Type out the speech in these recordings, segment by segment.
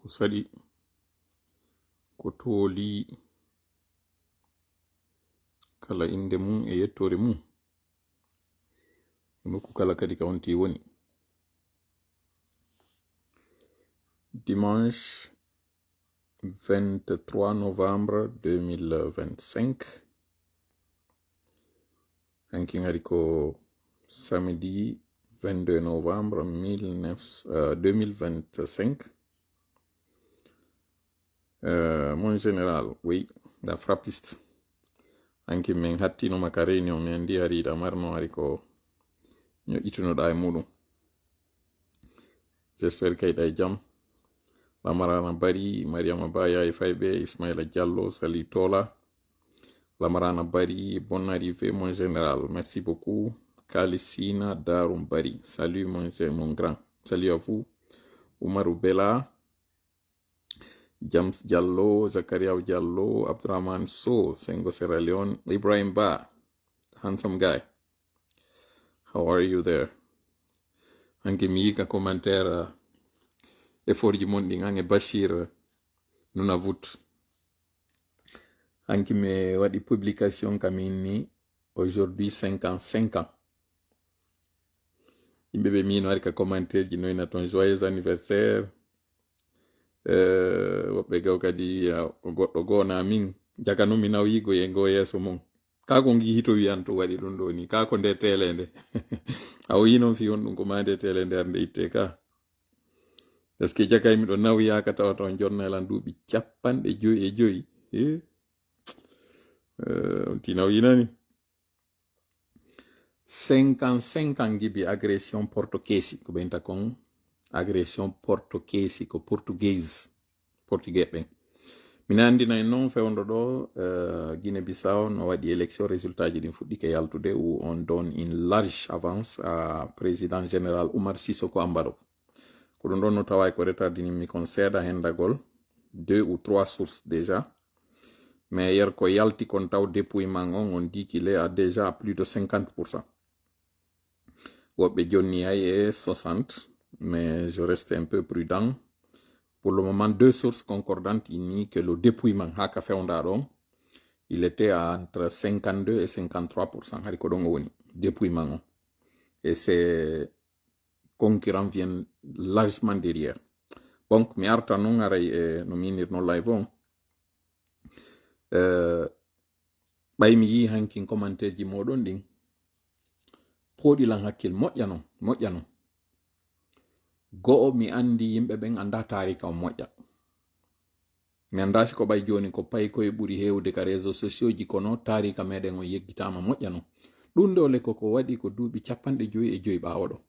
ko saɗi ko tooli kala inde mum e yettore mum nokku kala kadi ka wonti woni. Dimanche 23 novembre 2025 hanki ngari ko samedi 22 novembre 2025. Mon général, oui, la frappiste. Anki men hattino maka réunion men ndi ari da marno ari ko nyo itunoɗa e muɗum. J'espère kayɗa e jam. Lamarana Bari, Mariama Baya e Faybe, Ismaïla Diallo, Sali Tola. Lamarana Bari, bonne arrivée mon général. Merci beaucoup. Kalissina Darum Bari. Salut mon grand. Salut à vous. Oumarou Bella. James Diallo, Zakaria Diallo, Abdurrahman So, Sengo Sierra Leone, Ibrahim Ba, handsome guy. How are you there? Anche mi ka commentaire effort di mondi ngange Bashir Nunavut. Anche me wadi publication kamini aujourd'hui 55 ans. Imbebe mi no arika commentaire di noi na ton joyeux anniversaire. Woɓɓe gaw kadi goɗɗo gona min jaganumi naw yigo e ngo yeeso mum kako gi hito wiyan to waɗi ɗum ɗo ni kako nde telende a wi noon fi on ɗum ko ma nde telende arde itte ka par ce que jakaymi ɗo naw yaka tawa ton jonnalan duuɓi 55 on tinaw yinani 55 ans gibi agression portokesi ko ɓenta kon agression portugesi ko portuguese ɓen mi andina en noon fewndo ɗo Guinée Bissau no waɗi élection résultat ji ɗin fuɗɗike yaltude où on donne une large avance à président général Oumar Sissoko Ambalo ko ɗum ɗon no tawa ko retardinimi kon seeɗa hendagol 2 ou 3 sources déjà mais hier ko yalti kon taw dépouillement on dit qu'il est à déjà à plus de 50%. Woɓɓe jonni ay e 60, mais je reste un peu prudent. Pour le moment, 2 sources concordantes indiquent que le dépouillement haka fewndaɗon il était à entre 52 et 53%. Hari ko ɗon woni dépouillement. Et ces concurrents viennent largement derrière. Donc, mi arta non aray e no minir no live on. Ɓay mi yi hankin commentaire ji moɗon ɗin. Poɗilan hakkil moƴƴa non. Go'o mi andi yimɓe ɓen anda tarika o moƴƴa. Mi anda si ko ɓay joni ko pay koye ɓuri hewde ka réseaux sociaux ji kono tarika meɗen o yeggitama moƴƴa non. Ɗum ɗo le koko waɗi ko duuɓi 55 ɓawo ɗo.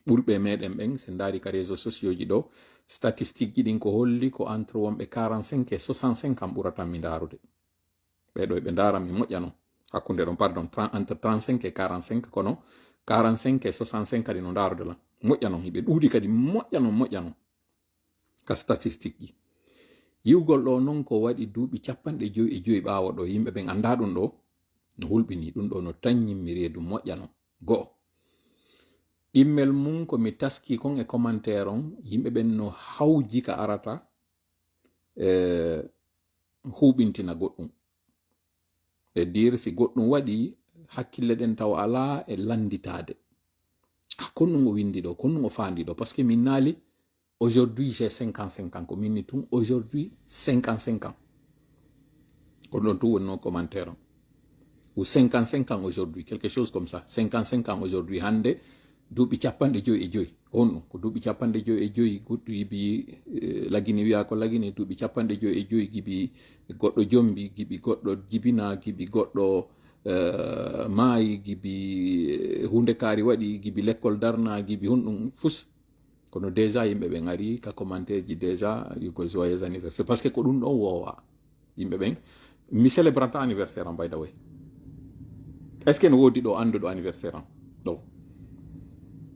Ɓurɓe meɗen ɓen se ndari ka réseaux sociaux ji ɗo statistique ji ɗin ko holli ko entre wonɓe 45 et 65 ans ɓuratan mi ndarude. Ɓeɗo ɓe ndaran mi moƴƴa non. Hakkunde ɗon pardon entre 35 et 45 kono 45 et 65 kadi no ndarude lan moƴƴa non hiɓe ɗuuɗi kadi moƴƴa non ka statistique ji yiwgol ɗo non ko waɗi duuɓi 55 ɓawo ɗo yimɓe ɓen anda ɗum ɗo no hulɓini ɗum ɗo no taññinmi reedu moƴƴa non go'o ɗimmel mum ko mi taski kon e commentaire on yimɓe ɓen no hawji ka arata huɓintina goɗɗum e dire si goɗɗum waɗi hakkille ɗen taw ala e landitade kon ɗum o windi ɗo kon ɗum o fandi ɗo parce que min naali aujourd'hui j'ai 55 ans ko minni tun aujourd'hui 55 ans kon ɗon tout woni no commentaire ou 55 ans aujourd'hui quelque chose comme ça 55 ans aujourd'hui hande duuɓi 55 on ɗum ko duuɓi 55 goɗɗo yibi lagini wiya ko lagini duuɓi 55 gibi goɗɗo jombi gibi goɗɗo jibina gibi goɗɗo maayi gibi hunde kaari waɗi gibi l'école darna gibi hunɗum fus kono déjà yimɓe ɓen ari ka commentaire ji déjà yugo joyeux anniversaire parce que ko ɗum ɗon wowa yimɓe ɓen mi célébrata anniversaire am by the way est ce que no wodi ɗo anduɗo anniversaire am ɗo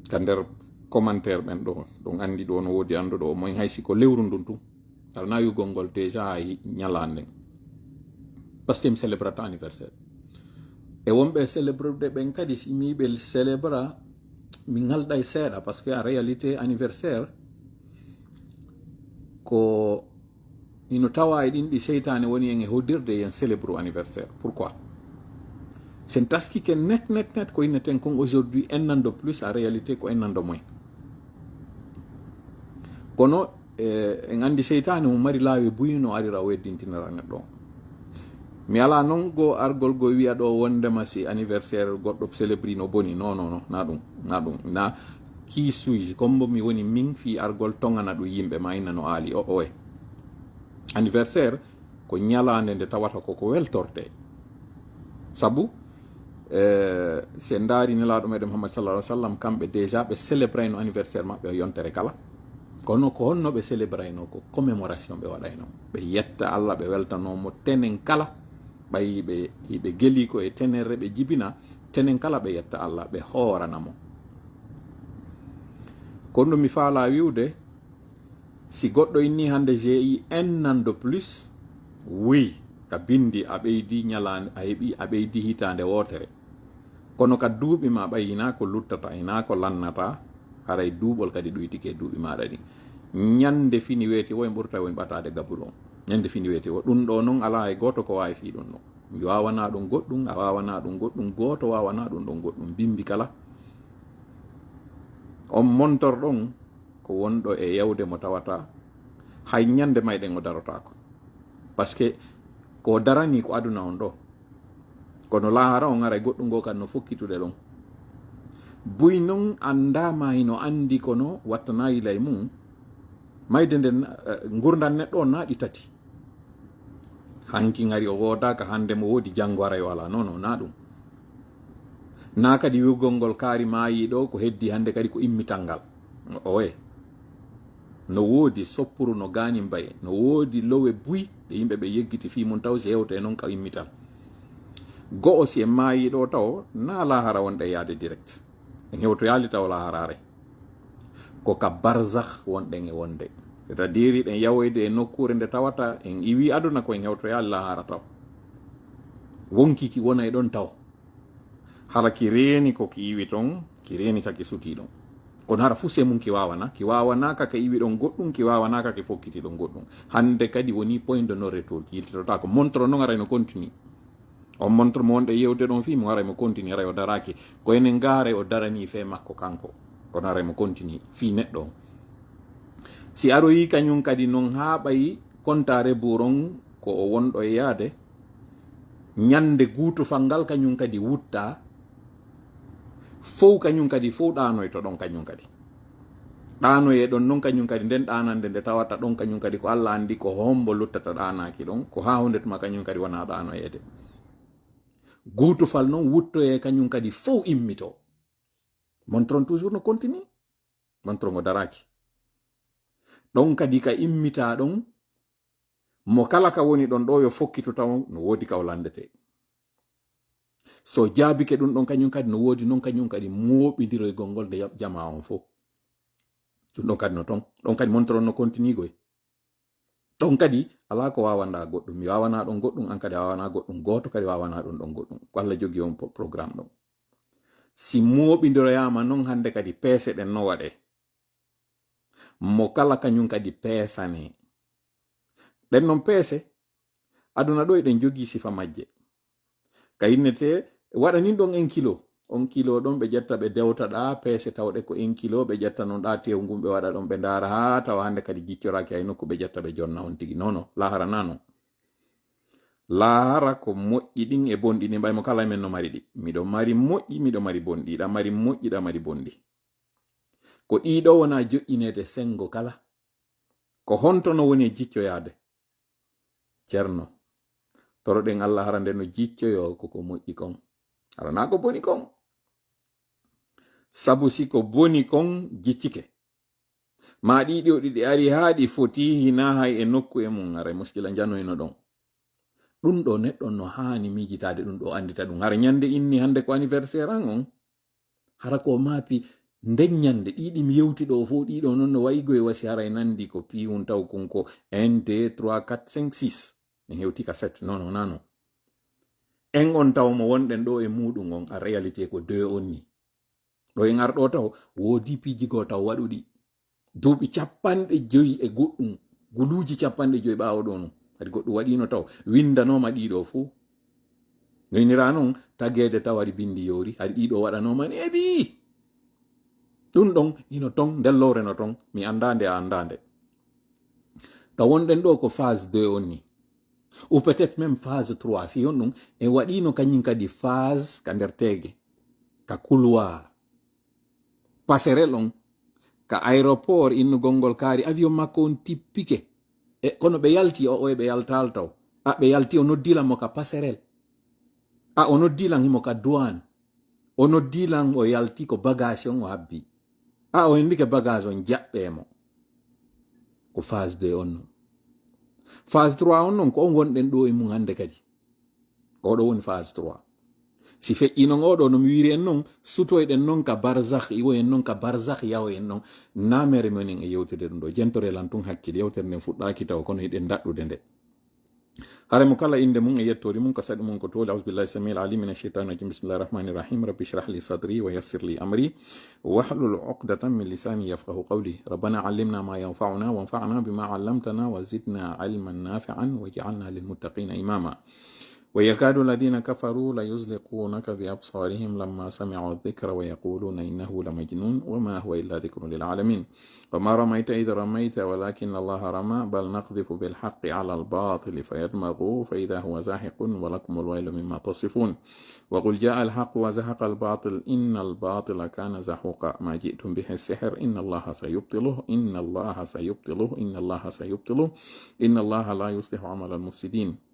ka nder commentaire ɓen ɗo ɗon andi ɗo no wodi anduɗo o moy haysi ko lewru ndun tum arna yugol ngol déjà ñalande parce que mi célébrata anniversaire e wonɓe célébrude ɓen kadi si miɓe célébra mi ngalɗa e seeɗa parce que en réalité anniversaire ko ino tawa e ɗin ɗi seytane woni en e hoddirde yen célèbre anniversaire. Pourquoi? sen taskike net ko inneten kon aujourd'hui ennando plus en réalité ko ennando moins. Kono en andi seytane mo mari laawi buyino arira o weddintinara neɗɗo o. mi ala non go argol go wiya ɗo wondema si anniversaire goɗɗo célébri no boni non na ɗum na ki suiji comme mi woni min fi argol tongana ɗum yimɓe ma inna no aali o anniversaire ko ñalande nde tawata koko weltorte sabu se ndaari nelaɗo meɗen Muhammad sallallahu alaihi wasallam kamɓe déjà ɓe célébrayno anniversaire maɓɓe o yontere kala kono ko honno ɓe célébrayno ko commémoration ɓe waɗayno ɓe yetta Allah ɓe weltanomo tenen kala ɓayi ɓe geli ko e tenerre ɓe jibina tenen kala ɓe yetta Allah ɓe hooranamo. kono mi faala wiwde si goɗɗo inni hande GI ennando plus oui ka bindi a ɓeydi ñalande a heeɓi a ɓeydi hitande wotere kono ka duuɓi ma ɓayina ko luttata ina ko lannata haray duuɓol kadi ɗoytike duuɓi maɗa ɗi ñande fini weeti wo en ɓurta woni ɓatade gabuɗo on ñande fini weeti o ɗum ɗo noon ala e goto ko wawi fi ɗum ɗo mi wawana ɗum goɗɗum a wawana ɗum goɗɗum goto wawana ɗum ɗon goɗɗum bimbi kala on montor ɗon ko wonɗo e yewde mo tawata hay ñande mayɗen o darotako par ce que ko darani ko aduna on ɗo kono lahara on ara goɗɗum go kad no fokkitude ɗon buy non andama hino andi kono wattanayi lay mum mayde nden gurdan neɗɗo o naaɗi tati hanki ngari o wodaka hande mo wodi janggo ara yo ala non na ɗum na kadi wiwgol ngol kaari maayi ɗo ko heddi hande kadi ko immital ngal oye no woodi soppuru no gani mbaye no woodi lowe buy ɗe yimɓe ɓe yeggiti fi mum taw si hewte noon ka immital go'o si en maayi ɗo taw na lahara wonɗe yaade direct en hewto yaali taw laharare ko ka barzakh wonɗen e wonde c'est à dire ɗen yawoyde e nokkure nde tawata en iwi aduna ko en hewto yaali lahara taw wonkiki wona e ɗon taw hala ki reeni ko ki iwi ton ki reeni kaki suti ɗon kono hara fuse mum ki wawana kaka iwi ɗon goɗɗum ki wawana kaki fokkiti ɗon goɗɗum hande kadi woni point de non retour ki yiltitota ko montre noon aray no continue on montre mo wonɗe yewde ɗon fi mo aray mo continue aray o daraki ko enen gaare o darani fe makko kanko kono aray mo continue fi neɗɗo on si aroyi kañum kadi noon ha ɓayi kontare buron ko o wonɗo e yaade ñande guutufal ngal kañum kadi wutta fow kañum kadi fow ɗanoy to ɗon kañum kadi ɗanoye ɗon noon kañum kadi nden ɗanande nde tawata ɗon kañum kadi ko Allah andi ko hombo luttata ɗanaki ɗon ko ha hunde tuma kañum kadi wona ɗanoyede guutufal noon wuttoye kañum kadi fow immito montron toujours no continue montron o daraki ɗon kadi ka immita ɗon mo kala ka woni ɗon ɗo yo fokkitu taw no woodi ka o landete so jaabike ɗum ɗon kañum kadi no woodi noon kañum kadi mooɓidiroygol ngol nde jama on fof ɗum ɗon kadi no ton ɗon kadi montron no continue goy ɗon kadi ala ko wawanda goɗɗum mi wawana ɗon goɗɗum an kadi a wawana goɗɗum goto kadi wawana ɗum ɗon goɗɗum ko Allah jogi on programme ɗon si mooɓidiroyama noon hande kadi peese ɗen no waɗe mo kala kañum kadi peesane ɗen noon peese aduna ɗo eɗen jogi sifa majje ka yinnete waɗanin ɗon 1 kilo on kilo ɗon ɓe ƴetta ɓe dewta ɗa peese tawɗe ko 1 kilo ɓe ƴetta noon ɗa tew ngum ɓe waɗa ɗon ɓe ndaara ha tawa hande kadi jiccoraki hay nokku ɓe ƴetta ɓe jonna on tigi nono lahara nano lahara ko moƴƴi ɗin e bonɗi ɗi mbaymo kala men no mari ɗi miɗo mari moƴƴi miɗo mari bonɗi ɗa mari moƴƴi ɗa mari bonɗi ko ɗiɗo wona joƴƴinede sengo kala ko hontono woni jiccoyade ceerno toroɗen Allah hara nde no jiccoyo koko moƴƴi kon harana ko boni kon sabu si ko boni kon jiccike ma ɗiɗi o ɗiɗi ari ha ɗi foti hina hay e nokku e mum ara muskila janoyno ɗon ɗum ɗo neɗɗo no hani mijitade ɗum ɗo andita ɗum hara ñande inni hande ko anniversaire an on hara ko maapi nden ñande ɗiɗi mi yewti ɗo fo ɗiɗo noon no wayigo e wasi haray nandi ko piwum taw konko 1 2 3 4 5 6 en hewti ka 7 non nano en on taw mo wonɗen ɗo e muɗum on a réalité ko 2 on ni ɗo en arɗo taw woodi piji go taw waɗuɗi duuɓi 50 e goɗɗum guluji capanɗe joyi ɓawo ɗo non kadi goɗɗum waɗino taw windanoma ɗiɗo fuu noynira noon tagede taw waɗi bindi yori haɗi ɗiɗo waɗanoma neɓi ɗum ɗon ino ton ndellore no ton mi andande a andande ka wonɗen ɗo ko phase 2 on ni ou peut-être même phase 3 fi on ɗum e waɗino kañum kadi phase ka nder tege ka couloir passerelle on ka aéroport innugol ngol kaari avion makko on tippike e kono ɓe yalti o e ɓe yaltal taw ɓe yalti o noddilan mo ka passerelle o noddilan himo ka douane o noddilan o yalti ko bagage on o habbi o hendi ke bagage on jaɓɓemo ko phase 2 on non phase 3 on non ko on wonɗen ɗo e mum hande kadi ko ɗo woni phase 3 si feƴƴino oɗo no mi wiri en noon sutoyɗen noon ka barzakh iwo en noon ka barzakh yawo en noon namere menen e yewtede ɗum ɗo jentorelan tun hakkille yewtere nden fuɗɗaki taw kono hiɗen daɗɗude nde hare mo kala inde mum e yettori mum ko saɗi mum ko toli ausbillahi samil ali min ashaitan rajim bismillahi rahmani rahim rabbi shrah li sadri wa yassir li amri wahlul uqdatan min lisani yafqahu qawli rabbana allimna ma yanfa'una wanfa'na bima 'allamtana wa zidna 'ilman nafi'an waj'alna lil muttaqina imama ويكاد الذين كفروا ليزلقونك بأبصارهم لما سمعوا الذكر ويقولون إنه لمجنون وما هو إلا ذكر للعالمين وما رميت إذ رميت ولكن الله رمى بل نقذف بالحق على الباطل فيدمغه فإذا هو زاهق ولكم الويل مما تصفون وقل جاء الحق وزهق الباطل إن الباطل كان زهوقا ما جئتم به السحر إن الله سيبطله إن الله سيبطله إن الله سيبطله إن الله لا يصلح عمل المفسدين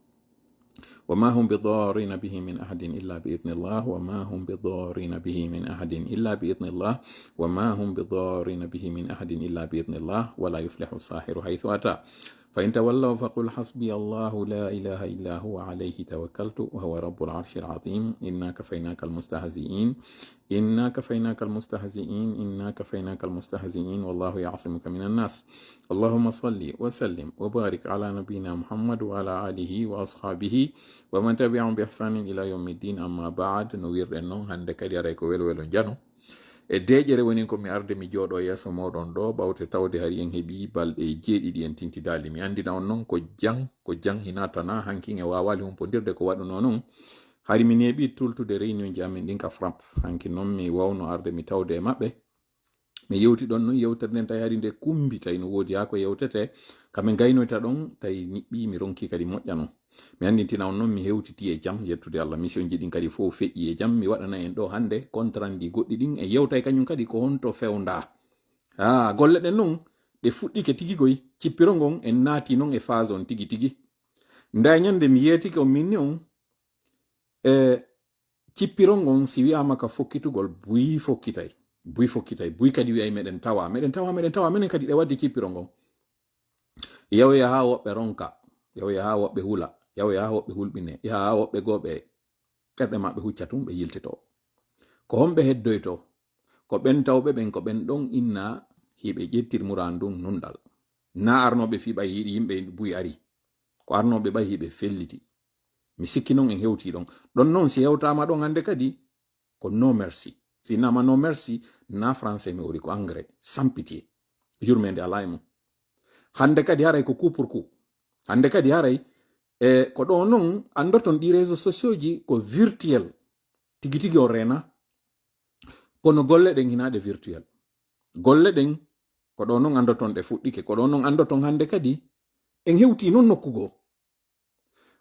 وما هم بضارين به من أحد إلا بإذن الله وما هم بضارين به من أحد إلا بإذن الله وما هم بضارين به من أحد إلا بإذن الله ولا يفلح الساحر حيث أتى فإن تولوا فقل حسبي الله لا إله إلا هو عليه توكلت وهو رب العرش العظيم إنا كفيناك المستهزئين إنا كفيناك المستهزئين إنا كفيناك المستهزئين والله يعصمك من الناس اللهم صل وسلم وبارك على نبينا محمد وعلى آله وأصحابه ومن تبعهم بإحسان إلى يوم الدين أما بعد نوير أنه عندك يريك ويل جانو e deƴere woni ko mi arde mi jooɗo yeeso moɗon ɗo ɓawte tawde hari en heeɓi balɗe jeeɗiɗi en tintidali mi andina on noon ko jang hinatana hankin e wawali humpodirde ko waɗuno noon hari mi neeɓi tultude réunion ji amin ɗin ka frappe hanki noon mi wawno arde mi tawde e maɓɓe mi yewti ɗon noon yewtere nden tawi hari nde kumbi tawi no woodi ha ko yewtete kame gaynoyta ɗon tawi niɓɓi mi ronki kadi moƴƴa noon mi andintina on noon mi hewtiti e jaam yettude Allah mission ji ɗin kadi fof feƴƴi e jaam mi waɗana en ɗo hande contrandi goɗɗi ɗin e yewtay kañum kadi ko honto fewnda golle ɗen noon ɗe fuɗɗike tigi koy cippiro ngon en naati noon e phase on tigi nda ñande mi yeetike on minni on cippiro ngon si wiyama ka fokkitugol buy fokkitay buy kadi wiyay meɗen tawa menen kadi ɗe wadde cippiro ngon yawoya ha woɓɓe ronka yawoya ha woɓɓe hula yawoya ha woɓɓe hulɓine yaha ha woɓɓe goɓe ɓerɗe maɓɓe hucca tum ɓe yiltito ko homɓe heddoyto ko ɓen tawɓe ɓen ko ɓen ɗon inna hiɓe ƴettir murandun nundal na arnoɓe fi ɓay yiɗi yimɓe buy ari ko arnoɓe ɓay hiɓe felliti mi sikki noon en hewti ɗon noon si hewtama ɗon hande kadi ko no merci si nama no merci na français mi wori ko engrais sans pitié yurmede ala e mum hande kadi haray ko coup pour coup hande kadi haray ko ɗo noon andoton ɗi réseaux sociaux ji ko virtuel tigi o rena kono golle ɗen hinaɗe virtuel golle ɗen ko ɗo noon andoton ɗe fuɗɗike ko ɗo noon andoton hande kadi en hewti noon nokkugo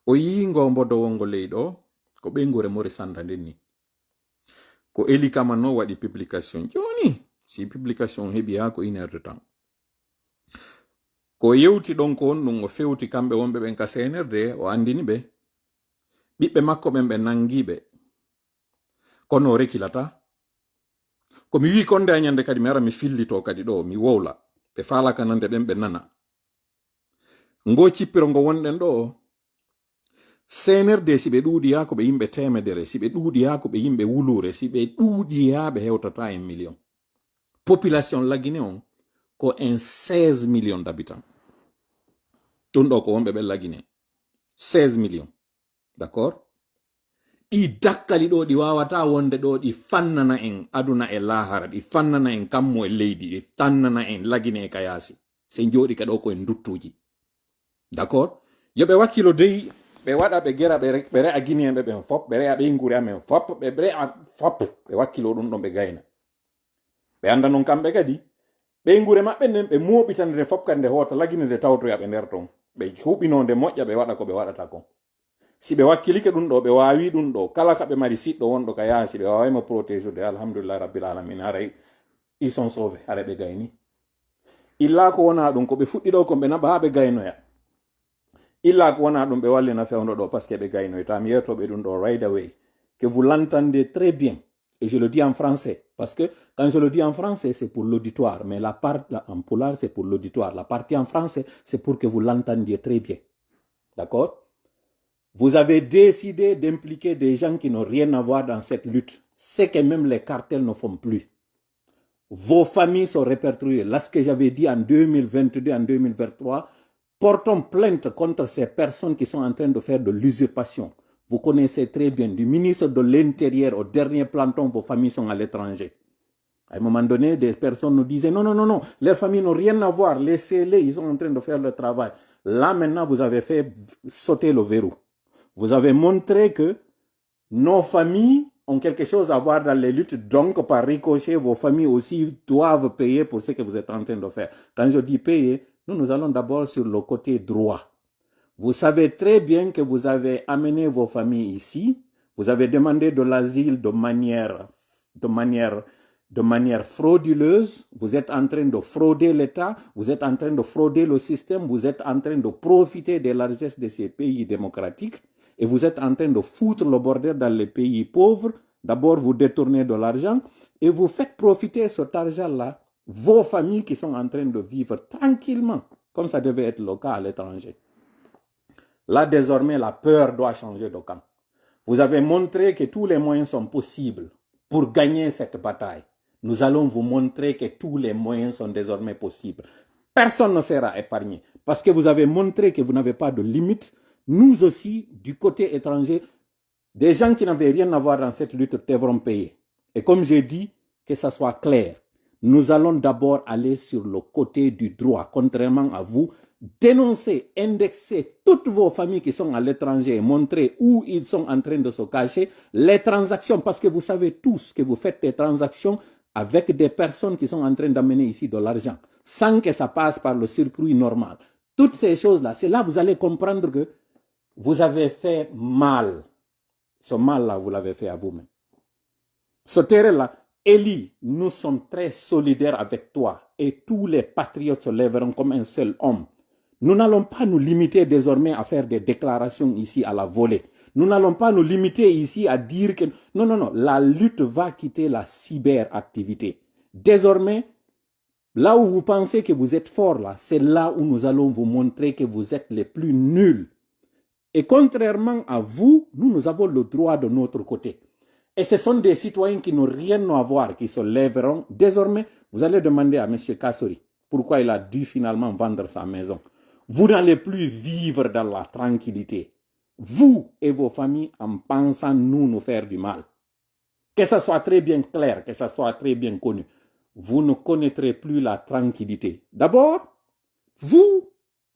o yingo mbodowongo leyɗo ko ɓeygore mori sanda nden ni ko eli kamano waɗi publication joni si publication heɓi ha ko 1 heure de temps ko yewti ɗon ko on ɗum o fewti kamɓe wonɓe ɓen ka senerde o andini ɓe ɓiɓɓe makko ɓen ɓe nangiɓe kono o rekilata ko mi wi konde a ñande kadi mi ara mi fillito kadi ɗo mi wowla ɓe falaka nande ɓen ɓe nana ngo cippiro ngo wonɗen ɗo senerde si ɓe ɗuuɗi ha ko ɓe yimɓe temedere si ɓe ɗuuɗi ha ko ɓe yimɓe wulure si ɓe ɗuuɗi ha ɓe hewtata 1 million population lagine on ko en 16 millions d'habitants ɗum ɗo ko wonɓe ɓe lagine 16 millions d'accord ɗi dakkali ɗo ɗi wawata wonde ɗo ɗi fannana en aduna e lahara ɗi fannana en kammo e leydi ɗi fannana en lagine e kayasi se jooɗi ka ɗo ko en duttuji d'accord yoɓe wakkilo dey ɓe waɗa ɓe gera ɓe re'a guinéen ɓen fop ɓe re'a ɓe nguri amen fop ɓe re'a fop ɓe wakkilo ɗum ɗon ɓe gayna ɓe anda noon kamɓe kadi ɓe ngure maɓɓe nden ɓe moɓitande fop kadi nde hoota lagine nde tawtoya ɓe nder ton ɓe huɓinode moƴƴa ɓe waɗa ko ɓe waɗata kon si ɓe wakkilike ɗum ɗo ɓe wawi ɗum ɗo kala ka ɓe mari siɗɗo wonɗo ka yaasi ɓe wawaymo protége de alhamdulillah rabbil alamin haray ils sont sauvés haɗa ɓe gayni illa ko wona ɗum ko ɓe fuɗɗi ɗo kon ɓe naɓa ha ɓe gaynoya illa ko wona ɗum ɓe wallina fewno ɗo par ce que ɓe gaynoy to mi yettoɓe ɗum ɗo right away que vous l'entendez très bien et je le dis en français parce que quand je le dis en français c'est pour l'auditoire mais la part en pulaar c'est pour l'auditoire la partie en français c'est pour que vous l'entendiez très bien d'accord. Vous avez décidé d'impliquer des gens qui n'ont rien à voir dans cette lutte. C'est que même les cartels ne font plus. Vos familles sont répertoriées. Là, ce que j'avais dit en 2022, en 2023, portons plainte contre ces personnes qui sont en train de faire de l'usurpation. Vous connaissez très bien, du ministre de l'Intérieur au dernier planton, vos familles sont à l'étranger. À un moment donné, des personnes nous disaient non, non, non, non, leurs familles n'ont rien à voir, laissez-les, ils sont en train de faire le travail. Là, maintenant, vous avez fait sauter le verrou. Vous avez montré que nos familles ont quelque chose à voir dans les luttes, donc par ricochet, vos familles aussi doivent payer pour ce que vous êtes en train de faire. Quand je dis payer, nous allons d'abord sur le côté droit. Vous savez très bien que vous avez amené vos familles ici, vous avez demandé de l'asile de manière frauduleuse, vous êtes en train de frauder l'État, vous êtes en train de frauder le système, vous êtes en train de profiter des largesses de ces pays démocratiques et vous êtes en train de foutre le bordel dans les pays pauvres. D'abord, vous détournez de l'argent et vous faites profiter cet argent-là, vos familles qui sont en train de vivre tranquillement, comme ça devait être le cas à l'étranger. Là, désormais, la peur doit changer de camp. Vous avez montré que tous les moyens sont possibles pour gagner cette bataille. Nous allons vous montrer que tous les moyens sont désormais possibles. Personne ne sera épargné parce que vous avez montré que vous n'avez pas de limite. Nous aussi, du côté étranger, des gens qui n'avaient rien à voir dans cette lutte devront payer. Et comme j'ai dit, que ça soit clair, nous allons d'abord aller sur le côté du droit, contrairement à vous, dénoncer, indexer toutes vos familles qui sont à l'étranger, montrer où ils sont en train de se cacher, les transactions, parce que vous savez tous que vous faites des transactions avec des personnes qui sont en train d'amener ici de l'argent, sans que ça passe par le circuit normal. Toutes ces choses-là, c'est là que vous allez comprendre que vous avez fait mal. Ce mal-là, vous l'avez fait à vous-même. Ce terrain-là, Élie, nous sommes très solidaires avec toi et tous les patriotes se lèveront comme un seul homme. Nous n'allons pas nous limiter désormais à faire des déclarations ici à la volée. Nous n'allons pas nous limiter ici à dire que... Non, non, non, la lutte va quitter la cyberactivité. Désormais, là où vous pensez que vous êtes fort, là, c'est là où nous allons vous montrer que vous êtes les plus nuls. Et contrairement à vous, nous avons le droit de notre côté. Et ce sont des citoyens qui n'ont rien à voir, qui se lèveront. Désormais, vous allez demander à M. Kassori pourquoi il a dû finalement vendre sa maison. Vous n'allez plus vivre dans la tranquillité. Vous et vos familles en pensant nous faire du mal. Que ça soit très bien clair, que ça soit très bien connu. Vous ne connaîtrez plus la tranquillité. D'abord, vous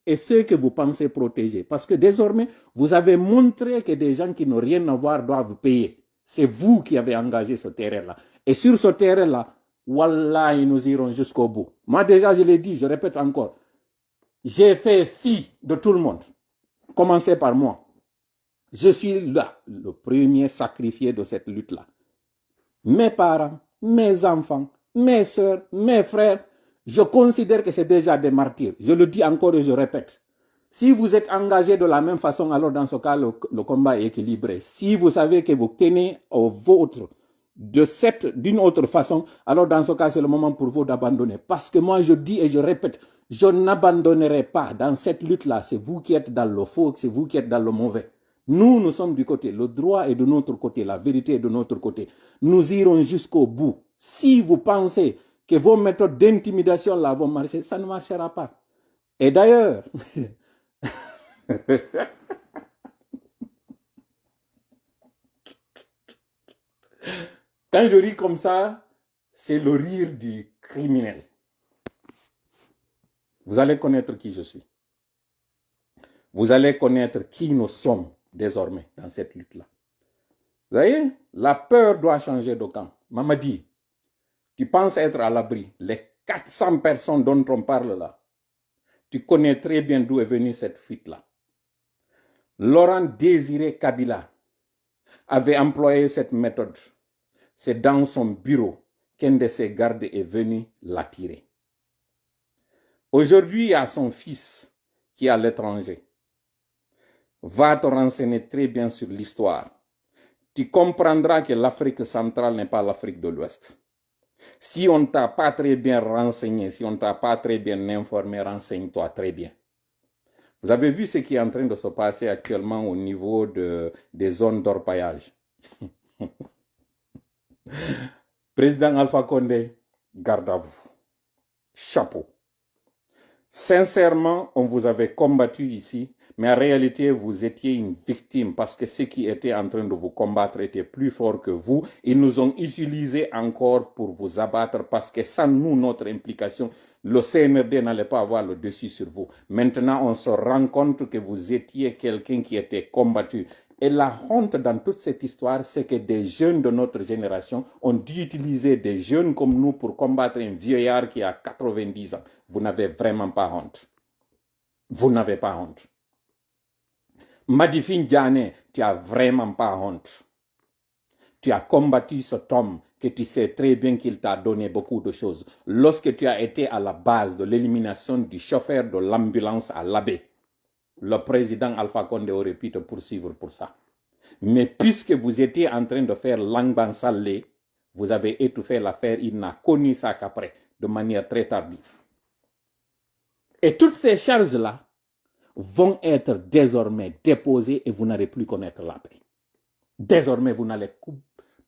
et ceux que vous pensez protéger. Parce que désormais, vous avez montré que des gens qui n'ont rien à voir doivent payer. C'est vous qui avez engagé ce terrain-là. Et sur ce terrain-là, Wallah, nous irons jusqu'au bout. Moi déjà, je l'ai dit, je répète encore. J'ai fait fi de tout le monde. Commencez par moi. Je suis là, le premier sacrifié de cette lutte-là. Mes parents, mes enfants, mes soeurs, mes frères, je considère que c'est déjà des martyrs. Je le dis encore et je répète. Si vous êtes engagé de la même façon, alors dans ce cas, le combat est équilibré. Si vous savez que vous tenez au vôtre d'une autre façon, alors dans ce cas, c'est le moment pour vous d'abandonner. Parce que moi, je dis et je répète, je n'abandonnerai pas dans cette lutte-là. C'est vous qui êtes dans le faux, c'est vous qui êtes dans le mauvais. Nous sommes du côté. Le droit est de notre côté. La vérité est de notre côté. Nous irons jusqu'au bout. Si vous pensez que vos méthodes d'intimidation là vont marcher, ça ne marchera pas. Et d'ailleurs, quand je ris comme ça, c'est le rire du criminel. Vous allez connaître qui je suis. vous allez connaître qui nous sommes désormais dans cette lutte-là. Vous voyez, la peur doit changer de camp. Mamadi, tu penses être à l'abri. Les 400 personnes dont on parle là, tu connais très bien d'où est venue cette fuite-là. Laurent Désiré Kabila avait employé cette méthode. C'est dans son bureau qu'un de ses gardes est venu l'attirer. Aujourd'hui, il y a son fils qui est à l'étranger. Va te renseigner très bien sur l'histoire. Tu comprendras que l'Afrique centrale n'est pas l'Afrique de l'Ouest. Si on ne t'a pas très bien renseigné, si on ne t'a pas très bien informé, renseigne-toi très bien. Vous avez vu ce qui est en train de se passer actuellement au niveau des zones d'orpaillage. Président Alpha Condé, garde à vous. Chapeau. Sincèrement, on vous avait combattu ici, mais en réalité, vous étiez une victime parce que ceux qui étaient en train de vous combattre étaient plus forts que vous. Ils nous ont utilisés encore pour vous abattre parce que sans nous, notre implication, le CNRD n'allait pas avoir le dessus sur vous. Maintenant, on se rend compte que vous étiez quelqu'un qui était combattu. Et la honte dans toute cette histoire, c'est que des jeunes de notre génération ont dû utiliser des jeunes comme nous pour combattre un vieillard qui a 90 ans. Vous n'avez vraiment pas honte. Vous n'avez pas honte. Madifine Diané, tu n'as vraiment pas honte. Tu as combattu cet homme que tu sais très bien qu'il t'a donné beaucoup de choses. Lorsque tu as été à la base de l'élimination du chauffeur de l'ambulance à l'Abbé, le président Alpha Condé aurait pu te poursuivre pour ça. Mais puisque vous étiez en train de faire Langban Salé, vous avez étouffé l'affaire, il n'a connu ça qu'après, de manière très tardive. Et toutes ces charges-là vont être désormais déposées et vous n'allez plus connaître la paix. Désormais, vous n'allez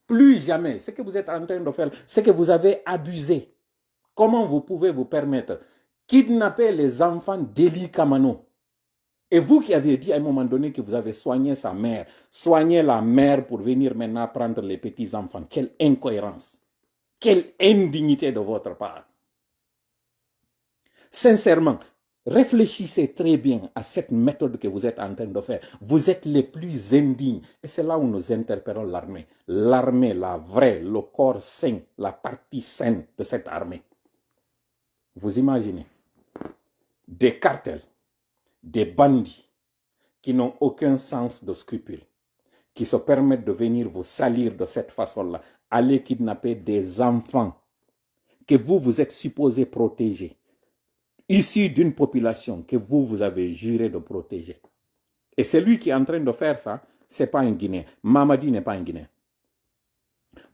plus jamais. Ce que vous êtes en train de faire, c'est que vous avez abusé. Comment vous pouvez vous permettre kidnapper les enfants d'Eli Kamano? Et vous qui aviez dit à un moment donné que vous avez soigné sa mère, soigné la mère pour venir maintenant prendre les petits-enfants. Quelle incohérence. Quelle indignité de votre part. Sincèrement, réfléchissez très bien à cette méthode que vous êtes en train de faire. Vous êtes les plus indignes. Et c'est là où nous interpellons l'armée. L'armée, la vraie, le corps sain, la partie saine de cette armée. Vous imaginez des cartels, des bandits qui n'ont aucun sens de scrupule, qui se permettent de venir vous salir de cette façon-là, aller kidnapper des enfants que vous êtes supposés protéger, issus d'une population que vous avez juré de protéger. Et celui qui est en train de faire ça, ce n'est pas un Guinéen. Mamadi n'est pas un Guinéen.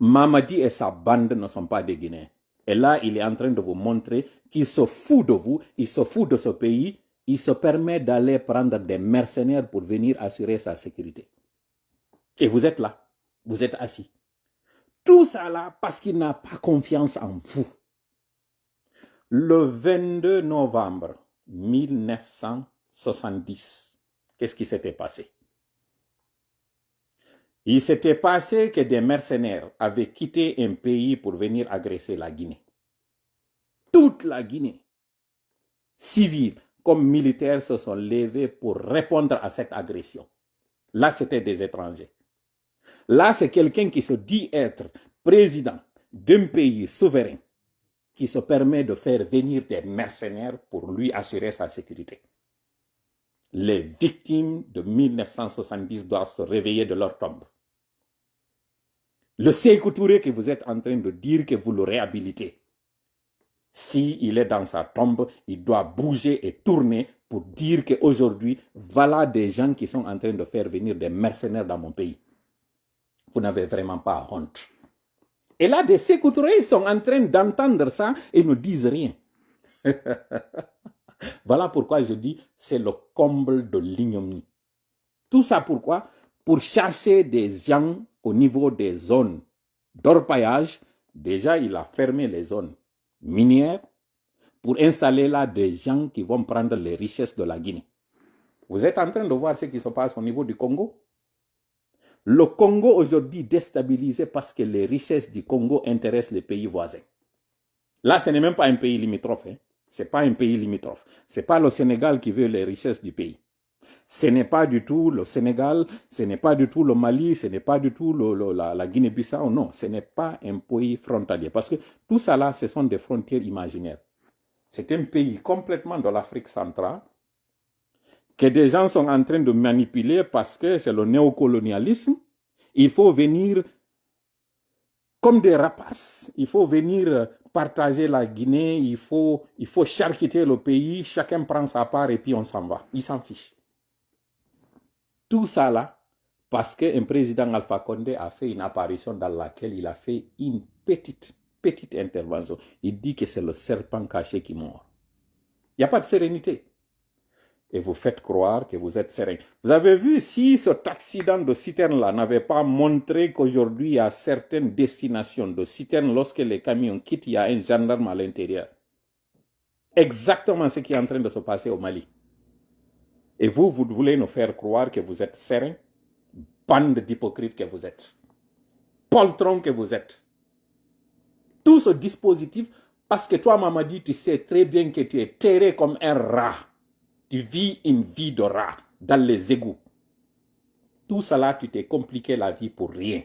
Mamadi et sa bande ne sont pas des Guinéens. Et là, il est en train de vous montrer qu'il se fout de vous, il se fout de ce pays, il se permet d'aller prendre des mercenaires pour venir assurer sa sécurité. Et vous êtes là, vous êtes assis. Tout ça là parce qu'il n'a pas confiance en vous. Le 22 novembre 1970, qu'est-ce qui s'était passé? Il s'était passé que des mercenaires avaient quitté un pays pour venir agresser la Guinée. Toute la Guinée, civile comme militaires, se sont levés pour répondre à cette agression. Là, c'était des étrangers. Là, c'est quelqu'un qui se dit être président d'un pays souverain qui se permet de faire venir des mercenaires pour lui assurer sa sécurité. Les victimes de 1970 doivent se réveiller de leur tombe. Le Sékou Touré que vous êtes en train de dire que vous le réhabilitez, s'il est dans sa tombe, il doit bouger et tourner pour dire qu'aujourd'hui, voilà des gens qui sont en train de faire venir des mercenaires dans mon pays. Vous n'avez vraiment pas honte. Et là, des Sékou Touré sont en train d'entendre ça et ne disent rien. Voilà pourquoi je dis, c'est le comble de l'ignominie. Tout ça pourquoi? Pour chasser des gens au niveau des zones d'orpaillage. Déjà, il a fermé les zones minières pour installer là des gens qui vont prendre les richesses de la Guinée. Vous êtes en train de voir ce qui se passe au niveau du Congo? Le Congo aujourd'hui déstabilisé parce que les richesses du Congo intéressent les pays voisins. Là, ce n'est même pas un pays limitrophe. Ce n'est pas un pays limitrophe. Ce n'est pas le Sénégal qui veut les richesses du pays. Ce n'est pas du tout le Sénégal, ce n'est pas du tout le Mali, ce n'est pas du tout la Guinée-Bissau, non, ce n'est pas un pays frontalier. Parce que tout ça là, ce sont des frontières imaginaires. C'est un pays complètement de l'Afrique centrale que des gens sont en train de manipuler parce que c'est le néocolonialisme. Il faut venir comme des rapaces, il faut venir partager la Guinée, il faut charcuter le pays, chacun prend sa part et puis on s'en va. Il s'en fiche. Tout ça là, parce qu'un président Alpha Condé a fait une apparition dans laquelle il a fait une petite intervention. Il dit que c'est le serpent caché qui mord. Il n'y a pas de sérénité. Et vous faites croire que vous êtes serein. Vous avez vu, si cet accident de citerne-là n'avait pas montré qu'aujourd'hui, à certaines destinations de citerne, lorsque les camions quittent, il y a un gendarme à l'intérieur. Exactement ce qui est en train de se passer au Mali. Et vous voulez nous faire croire que vous êtes serein, bande d'hypocrites que vous êtes, poltron que vous êtes. Tout ce dispositif, parce que toi, Mamadi, tu sais très bien que tu es terré comme un rat. Tu vis une vie de rat dans les égouts. Tout cela, tu t'es compliqué la vie pour rien.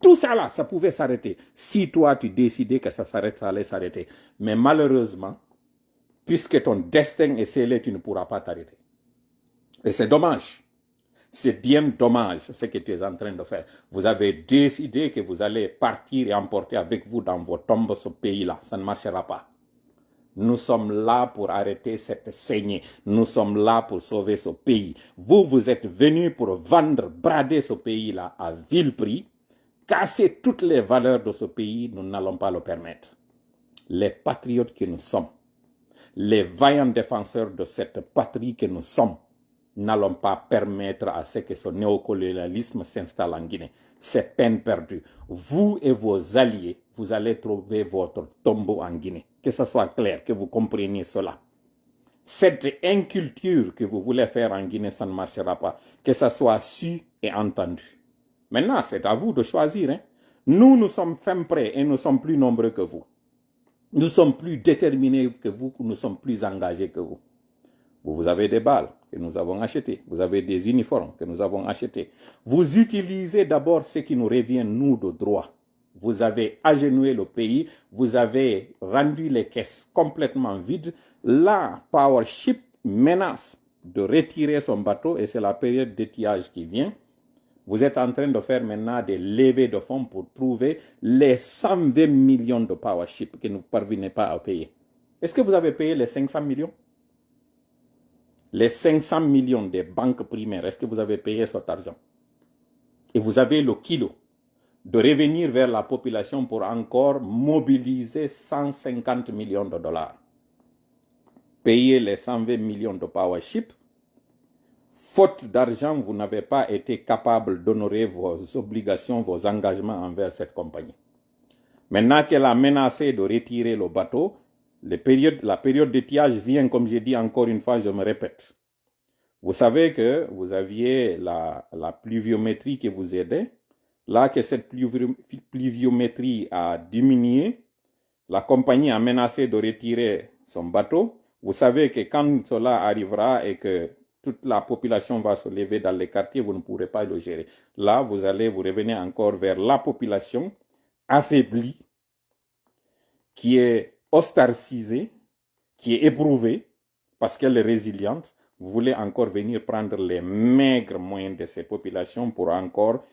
Tout ça là, ça pouvait s'arrêter. Si toi, tu décidais que ça s'arrête, ça allait s'arrêter. Mais malheureusement, puisque ton destin est scellé, tu ne pourras pas t'arrêter. Et c'est dommage. C'est bien dommage ce que tu es en train de faire. Vous avez décidé que vous allez partir et emporter avec vous dans vos tombes ce pays-là. Ça ne marchera pas. Nous sommes là pour arrêter cette saignée. Nous sommes là pour sauver ce pays. Vous, vous êtes venus pour vendre, brader ce pays-là à vil prix, casser toutes les valeurs de ce pays. Nous n'allons pas le permettre. Les patriotes que nous sommes, les vaillants défenseurs de cette patrie que nous sommes, n'allons pas permettre à ce que ce néocolonialisme s'installe en Guinée. C'est peine perdue. Vous et vos alliés, vous allez trouver votre tombeau en Guinée. Que ce soit clair, que vous compreniez cela. Cette inculture que vous voulez faire en Guinée, ça ne marchera pas. Que ça soit su et entendu. Maintenant, c'est à vous de choisir. Hein? Nous sommes fin prêts et nous sommes plus nombreux que vous. Nous sommes plus déterminés que vous, nous sommes plus engagés que vous. Vous avez des balles que nous avons achetées. Vous avez des uniformes que nous avons achetés. Vous utilisez d'abord ce qui nous revient, nous, de droit. Vous avez agenouillé le pays. Vous avez rendu les caisses complètement vides. La Powership menace de retirer son bateau et c'est la période d'étiage qui vient. Vous êtes en train de faire maintenant des levées de fonds pour trouver les 120 millions de Powership que vous ne parvenez pas à payer. Est-ce que vous avez payé les 500 millions? Les 500 millions des banques primaires, est-ce que vous avez payé cet argent? Et vous avez le kilo de revenir vers la population pour encore mobiliser 150 millions de dollars. Payer les 120 millions de Powership. Faute d'argent, vous n'avez pas été capable d'honorer vos obligations, vos engagements envers cette compagnie. Maintenant qu'elle a menacé de retirer le bateau, la période d'étiage vient, comme j'ai dit encore une fois, je me répète. Vous savez que vous aviez la pluviométrie qui vous aidait. Là que cette pluviométrie a diminué, la compagnie a menacé de retirer son bateau. Vous savez que quand cela arrivera et que toute la population va se lever dans les quartiers, vous ne pourrez pas le gérer. Là, vous revenez encore vers la population affaiblie, qui est ostracisée, qui est éprouvée, parce qu'elle est résiliente. Vous voulez encore venir prendre les maigres moyens de ces populations pour encore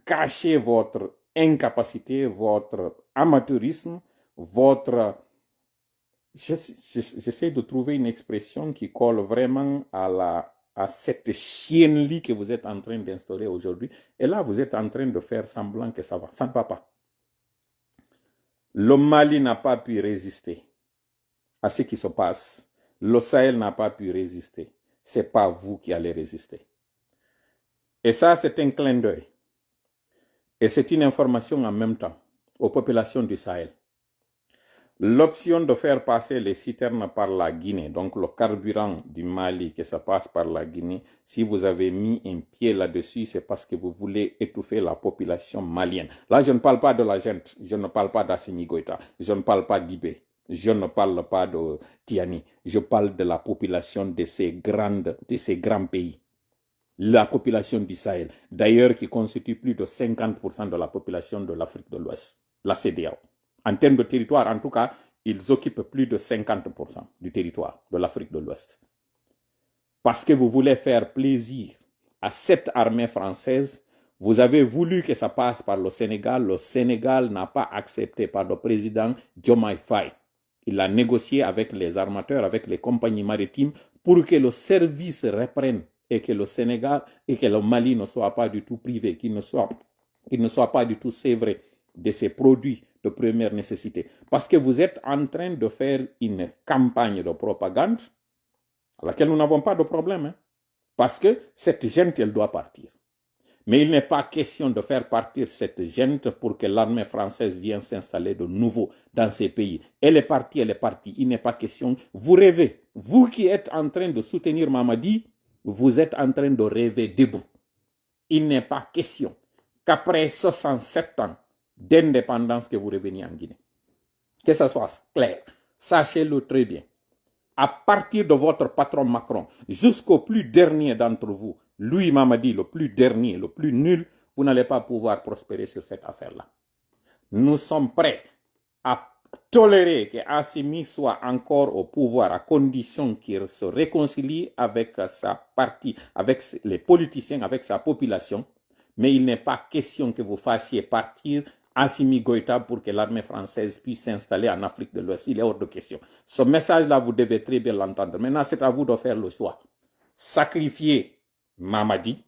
cacher votre incapacité, votre amateurisme, votre... J'essaie de trouver une expression qui colle vraiment à cette chiennerie que vous êtes en train d'instaurer aujourd'hui. Et là, vous êtes en train de faire semblant que ça va. Ça ne va pas. Le Mali n'a pas pu résister à ce qui se passe. Le Sahel n'a pas pu résister. Ce n'est pas vous qui allez résister. Et ça, c'est un clin d'œil. Et c'est une information en même temps aux populations du Sahel. L'option de faire passer les citernes par la Guinée, donc le carburant du Mali que ça passe par la Guinée, si vous avez mis un pied là-dessus, c'est parce que vous voulez étouffer la population malienne. Là, je ne parle pas de la gente, je ne parle pas d'Assimi Goïta, je ne parle pas d'Ibé, Je ne parle pas de Tiani, je parle de la population de ces grands pays. La population du Sahel, d'ailleurs qui constitue plus de 50% de la population de l'Afrique de l'Ouest, la CEDEAO. En termes de territoire, en tout cas, ils occupent plus de 50% du territoire de l'Afrique de l'Ouest. Parce que vous voulez faire plaisir à cette armée française, vous avez voulu que ça passe par le Sénégal. Le Sénégal n'a pas accepté par le président Diomaye Faye. Il a négocié avec les armateurs, avec les compagnies maritimes pour que le service reprenne et que le Sénégal et que le Mali ne soient pas du tout privés, qu'ils ne soient pas du tout sévrés de ces produits de première nécessité. Parce que vous êtes en train de faire une campagne de propagande à laquelle nous n'avons pas de problème. Hein? Parce que cette gente, elle doit partir. Mais il n'est pas question de faire partir cette gente pour que l'armée française vienne s'installer de nouveau dans ces pays. Elle est partie, elle est partie. Il n'est pas question. Vous rêvez. Vous qui êtes en train de soutenir Mamadi, vous êtes en train de rêver debout. Il n'est pas question qu'après 67 ans d'indépendance que vous reveniez en Guinée. Que ça soit clair. Sachez-le très bien. À partir de votre patron Macron, jusqu'au plus dernier d'entre vous, lui Mamadi, le plus dernier, le plus nul, vous n'allez pas pouvoir prospérer sur cette affaire-là. Nous sommes prêts à tolérer que Assimi soit encore au pouvoir à condition qu'il se réconcilie avec sa partie, avec les politiciens, avec sa population. Mais il n'est pas question que vous fassiez partir Assimi Goïta pour que l'armée française puisse s'installer en Afrique de l'Ouest. Il est hors de question. Ce message-là, vous devez très bien l'entendre. Maintenant, c'est à vous de faire le choix. Sacrifier Mamadi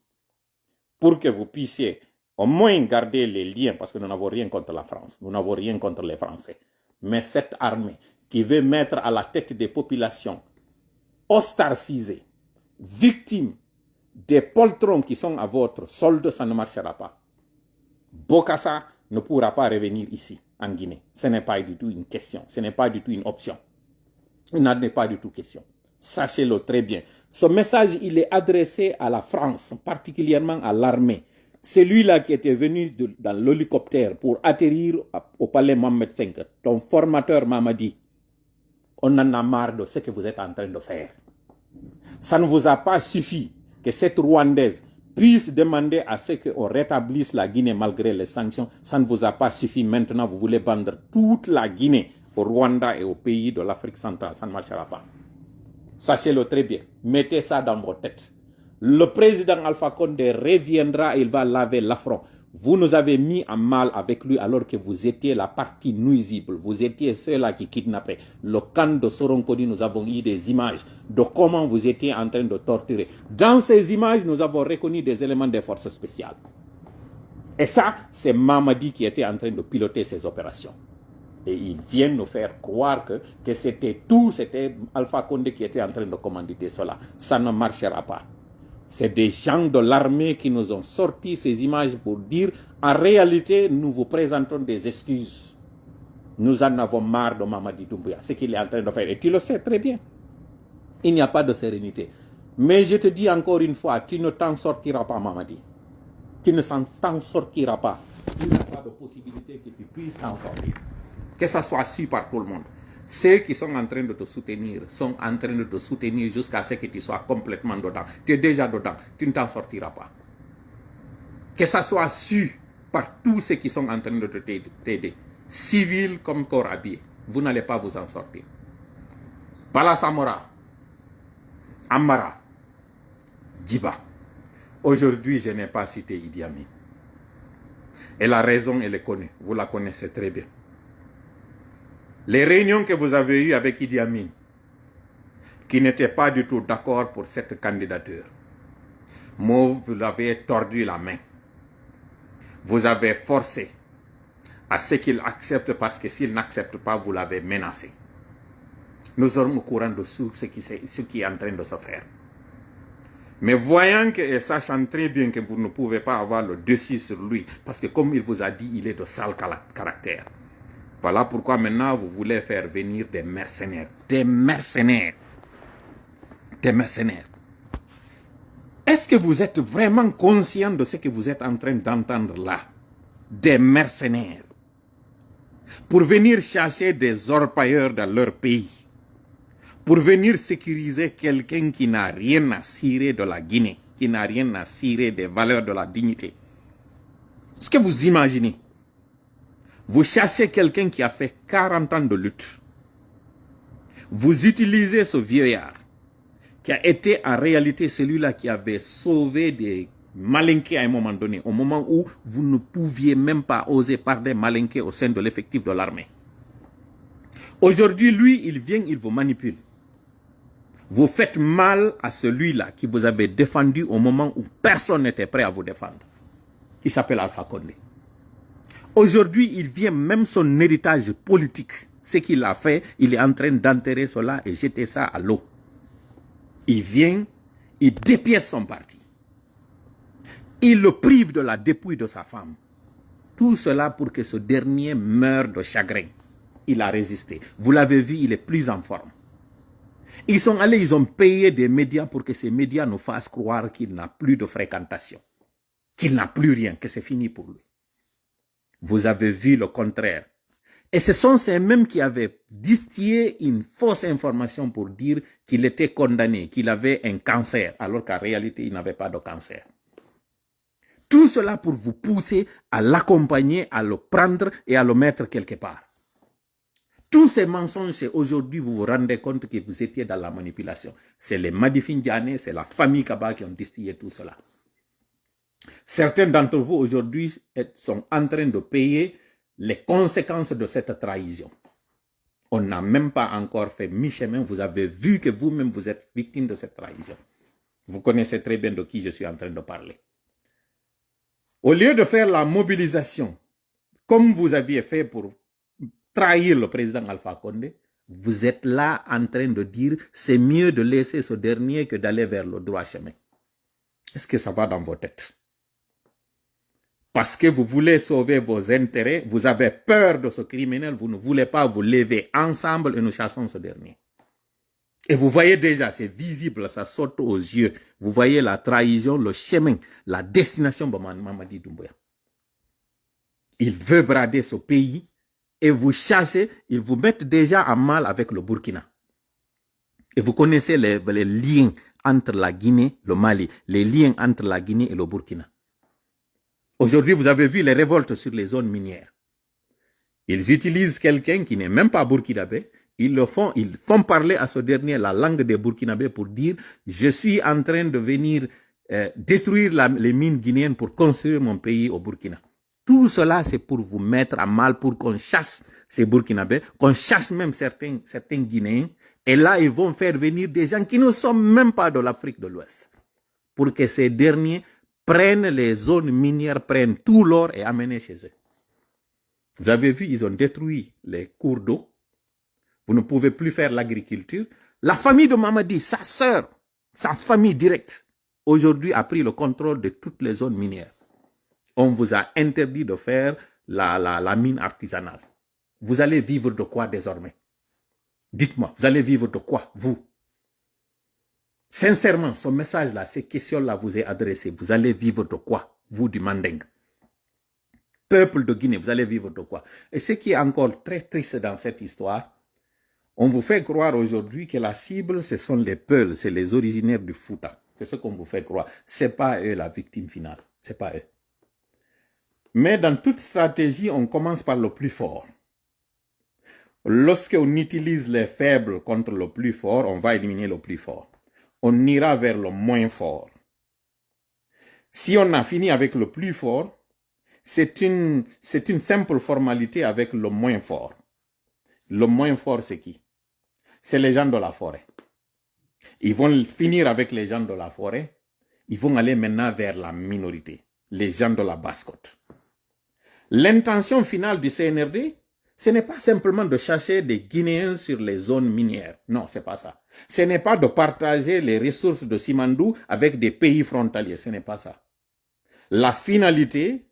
pour que vous puissiez au moins garder les liens, parce que nous n'avons rien contre la France, nous n'avons rien contre les Français. Mais cette armée qui veut mettre à la tête des populations ostracisées, victimes des poltrons qui sont à votre solde, ça ne marchera pas. Bokassa ne pourra pas revenir ici, en Guinée. Ce n'est pas du tout une question, ce n'est pas du tout une option. Il n'en est pas du tout question. Sachez-le très bien. Ce message, il est adressé à la France, particulièrement à l'armée. Celui-là qui était venu dans l'hélicoptère pour atterrir au palais Mohamed V, ton formateur Mamadi, on en a marre de ce que vous êtes en train de faire. Ça ne vous a pas suffi que cette Rwandaise puisse demander à ce qu'on rétablisse la Guinée malgré les sanctions. Ça ne vous a pas suffi. Maintenant, vous voulez vendre toute la Guinée au Rwanda et aux pays de l'Afrique centrale. Ça ne marchera pas. Sachez-le très bien. Mettez ça dans vos têtes. Le président Alpha Condé reviendra et il va laver l'affront. Vous nous avez mis en mal avec lui alors que vous étiez la partie nuisible. Vous étiez ceux-là qui kidnappaient. Le camp de Soronkodi, nous avons eu des images de comment vous étiez en train de torturer. Dans ces images, nous avons reconnu des éléments des forces spéciales. Et ça, c'est Mamadi qui était en train de piloter ces opérations. Et ils viennent nous faire croire que c'était tout, c'était Alpha Condé qui était en train de commanditer cela. Ça ne marchera pas. C'est des gens de l'armée qui nous ont sorti ces images pour dire, en réalité, nous vous présentons des excuses. Nous en avons marre de Mamadi Doumbouya, ce qu'il est en train de faire. Et tu le sais très bien. Il n'y a pas de sérénité. Mais je te dis encore une fois, tu ne t'en sortiras pas, Mamadi. Tu ne t'en sortiras pas. Il n'y a pas de possibilité que tu puisses t'en sortir. Que ça soit su par tout le monde. Ceux qui sont en train de te soutenir sont en train de te soutenir jusqu'à ce que tu sois complètement dedans. Tu es déjà dedans, tu ne t'en sortiras pas. Que ça soit su par tous ceux qui sont en train de t'aider, civils comme corps habillés, vous n'allez pas vous en sortir. Bala Samora, Amara, Djiba. Aujourd'hui, je n'ai pas cité Idi Amin. Et la raison, elle est connue, vous la connaissez très bien. Les réunions que vous avez eues avec Idi Amin, qui n'étaient pas du tout d'accord pour cette candidature, vous l'avez tordu la main. Vous avez forcé à ce qu'il accepte parce que s'il n'accepte pas, vous l'avez menacé. Nous sommes au courant de ce qui est en train de se faire. Mais voyant et sachant très bien que vous ne pouvez pas avoir le dessus sur lui, parce que comme il vous a dit, il est de sale caractère. Voilà pourquoi maintenant vous voulez faire venir des mercenaires. Des mercenaires. Des mercenaires. Est-ce que vous êtes vraiment conscient de ce que vous êtes en train d'entendre là? Des mercenaires. pour venir chasser des orpailleurs dans leur pays, pour venir sécuriser quelqu'un qui n'a rien à cirer de la Guinée, qui n'a rien à cirer des valeurs de la dignité. Est-ce que vous imaginez? Vous chassez quelqu'un qui a fait 40 ans de lutte. Vous utilisez ce vieillard, qui a été en réalité celui-là qui avait sauvé des malinqués à un moment donné, au moment où vous ne pouviez même pas oser parler malinqués au sein de l'effectif de l'armée. Aujourd'hui, lui, il vient, il vous manipule. Vous faites mal à celui-là qui vous avait défendu au moment où personne n'était prêt à vous défendre. Il s'appelle Alpha Condé. Aujourd'hui, il vient, même son héritage politique, ce qu'il a fait, il est en train d'enterrer cela et jeter ça à l'eau. Il vient, il dépièce son parti. Il le prive de la dépouille de sa femme. Tout cela pour que ce dernier meure de chagrin. Il a résisté. Vous l'avez vu, il est plus en forme. Ils sont allés, ils ont payé des médias pour que ces médias nous fassent croire qu'il n'a plus de fréquentation, qu'il n'a plus rien, que c'est fini pour lui. Vous avez vu le contraire. Et ce sont ces mêmes qui avaient distillé une fausse information pour dire qu'il était condamné, qu'il avait un cancer, alors qu'en réalité, il n'avait pas de cancer. Tout cela pour vous pousser à l'accompagner, à le prendre et à le mettre quelque part. Tous ces mensonges, aujourd'hui, vous vous rendez compte que vous étiez dans la manipulation. C'est les Madifindiane, c'est la famille Kaba qui ont distillé tout cela. Certains d'entre vous, aujourd'hui, sont en train de payer les conséquences de cette trahison. On n'a même pas encore fait mi-chemin. Vous avez vu que vous-même, vous êtes victime de cette trahison. Vous connaissez très bien de qui je suis en train de parler. Au lieu de faire la mobilisation, comme vous aviez fait pour trahir le président Alpha Condé, vous êtes là en train de dire c'est mieux de laisser ce dernier que d'aller vers le droit chemin. Est-ce que ça va dans vos têtes? Parce que vous voulez sauver vos intérêts, vous avez peur de ce criminel, vous ne voulez pas vous lever ensemble et nous chassons ce dernier. Et vous voyez déjà, c'est visible, ça saute aux yeux. Vous voyez la trahison, le chemin, la destination de Mamadi Doumbouya. Il veut brader ce pays et vous chassez, ils vous mettent déjà en mal avec le Burkina. Et vous connaissez les liens entre la Guinée, le Mali, les liens entre la Guinée et le Burkina. Aujourd'hui, vous avez vu les révoltes sur les zones minières. Ils utilisent quelqu'un qui n'est même pas burkinabé. Ils font parler à ce dernier la langue des burkinabés pour dire « Je suis en train de venir détruire les mines guinéennes pour construire mon pays au Burkina ». Tout cela, c'est pour vous mettre à mal, pour qu'on chasse ces burkinabés, qu'on chasse même certains Guinéens. Et là, ils vont faire venir des gens qui ne sont même pas de l'Afrique de l'Ouest. Pour que ces derniers prennent les zones minières, prennent tout l'or et amènent chez eux. Vous avez vu, ils ont détruit les cours d'eau. Vous ne pouvez plus faire l'agriculture. La famille de Mamadi, sa sœur, sa famille directe, aujourd'hui a pris le contrôle de toutes les zones minières. On vous a interdit de faire la mine artisanale. Vous allez vivre de quoi désormais? Dites-moi, vous allez vivre de quoi, vous? Sincèrement, ce message-là, ces questions-là vous est adressé. Vous allez vivre de quoi, vous du Manding? Peuple de Guinée, vous allez vivre de quoi? Et ce qui est encore très triste dans cette histoire, on vous fait croire aujourd'hui que la cible, ce sont les Peuls, c'est les originaires du Fouta. C'est ce qu'on vous fait croire. Ce n'est pas eux la victime finale. Ce n'est pas eux. Mais dans toute stratégie, on commence par le plus fort. Lorsqu'on utilise les faibles contre le plus fort, on va éliminer le plus fort. On ira vers le moins fort. Si on a fini avec le plus fort, c'est une simple formalité avec le moins fort. Le moins fort, c'est qui? C'est les gens de la forêt. Ils vont finir avec les gens de la forêt. Ils vont aller maintenant vers la minorité, les gens de la basse-côte. L'intention finale du CNRD, ce n'est pas simplement de chercher des Guinéens sur les zones minières. Non, ce n'est pas ça. Ce n'est pas de partager les ressources de Simandou avec des pays frontaliers. Ce n'est pas ça. La finalité,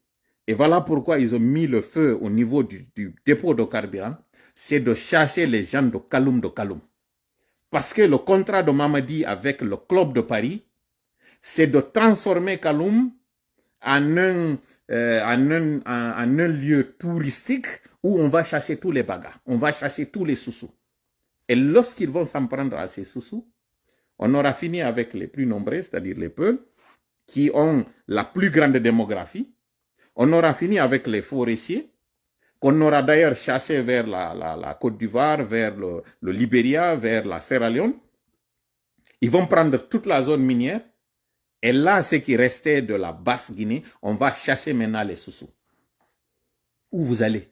et voilà pourquoi ils ont mis le feu au niveau du dépôt de carburant, c'est de chercher les gens de Kaloum Parce que le contrat de Mamadi avec le club de Paris, c'est de transformer Kaloum en en un lieu touristique où on va chercher tous les bagarres, on va chercher tous les sous-sous. Et lorsqu'ils vont s'en prendre à ces sous-sous, on aura fini avec les plus nombreux, c'est-à-dire les Peuls, qui ont la plus grande démographie. On aura fini avec les forestiers, qu'on aura d'ailleurs chassé vers la Côte d'Ivoire, vers le Libéria, vers la Sierra Leone. Ils vont prendre toute la zone minière. Et là, ce qui restait de la Basse-Guinée, on va chercher maintenant les sous-sous. Où vous allez?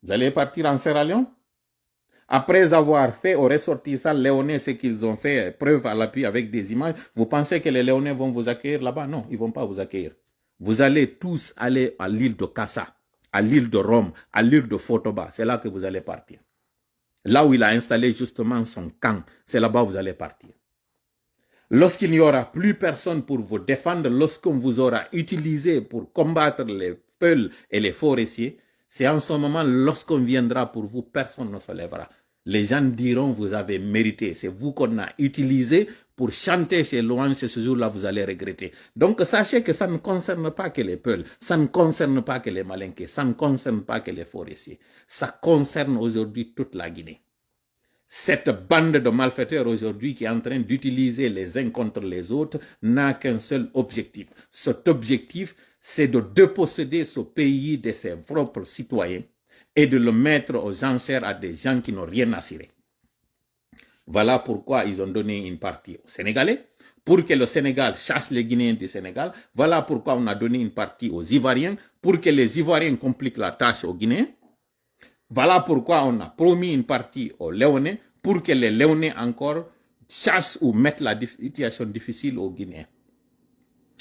Vous allez partir en Sierra Leone? Après avoir fait aux ressortissants léonais ce qu'ils ont fait, preuve à l'appui avec des images, vous pensez que les léonais vont vous accueillir là-bas? Non, ils ne vont pas vous accueillir. Vous allez tous aller à l'île de Kassa, à l'île de Rome, à l'île de Fotoba. C'est là que vous allez partir. Là où il a installé justement son camp, c'est là-bas où vous allez partir. Lorsqu'il n'y aura plus personne pour vous défendre, lorsqu'on vous aura utilisé pour combattre les Peuls et les forestiers, c'est en ce moment, lorsqu'on viendra pour vous, personne ne se lèvera. Les gens diront, vous avez mérité. C'est vous qu'on a utilisé pour chanter chez louanges. Ce jour-là, vous allez regretter. Donc, sachez que ça ne concerne pas que les Peuls, ça ne concerne pas que les Malinqués, ça ne concerne pas que les forestiers. Ça concerne aujourd'hui toute la Guinée. Cette bande de malfaiteurs aujourd'hui qui est en train d'utiliser les uns contre les autres n'a qu'un seul objectif. Cet objectif, c'est de déposséder ce pays de ses propres citoyens et de le mettre aux enchères à des gens qui n'ont rien à cirer. Voilà pourquoi ils ont donné une partie aux Sénégalais, pour que le Sénégal chasse les Guinéens du Sénégal. Voilà pourquoi on a donné une partie aux Ivoiriens, pour que les Ivoiriens compliquent la tâche aux Guinéens. Voilà pourquoi on a promis une partie aux Léonais, pour que les Léonais encore chassent ou mettent la situation difficile aux Guinéens.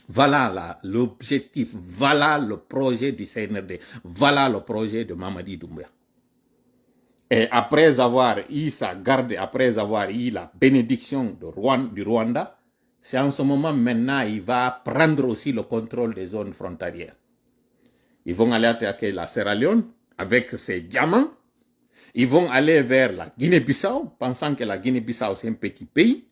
Voilà l'objectif, voilà le projet du CNRD, voilà le projet de Mamadi Doumbouya. Et après avoir eu sa garde, après avoir eu la bénédiction du Rwanda, c'est en ce moment maintenant il va prendre aussi le contrôle des zones frontalières. Ils vont aller attaquer la Sierra Leone avec ses diamants. Ils vont aller vers la Guinée-Bissau, pensant que la Guinée-Bissau c'est un petit pays.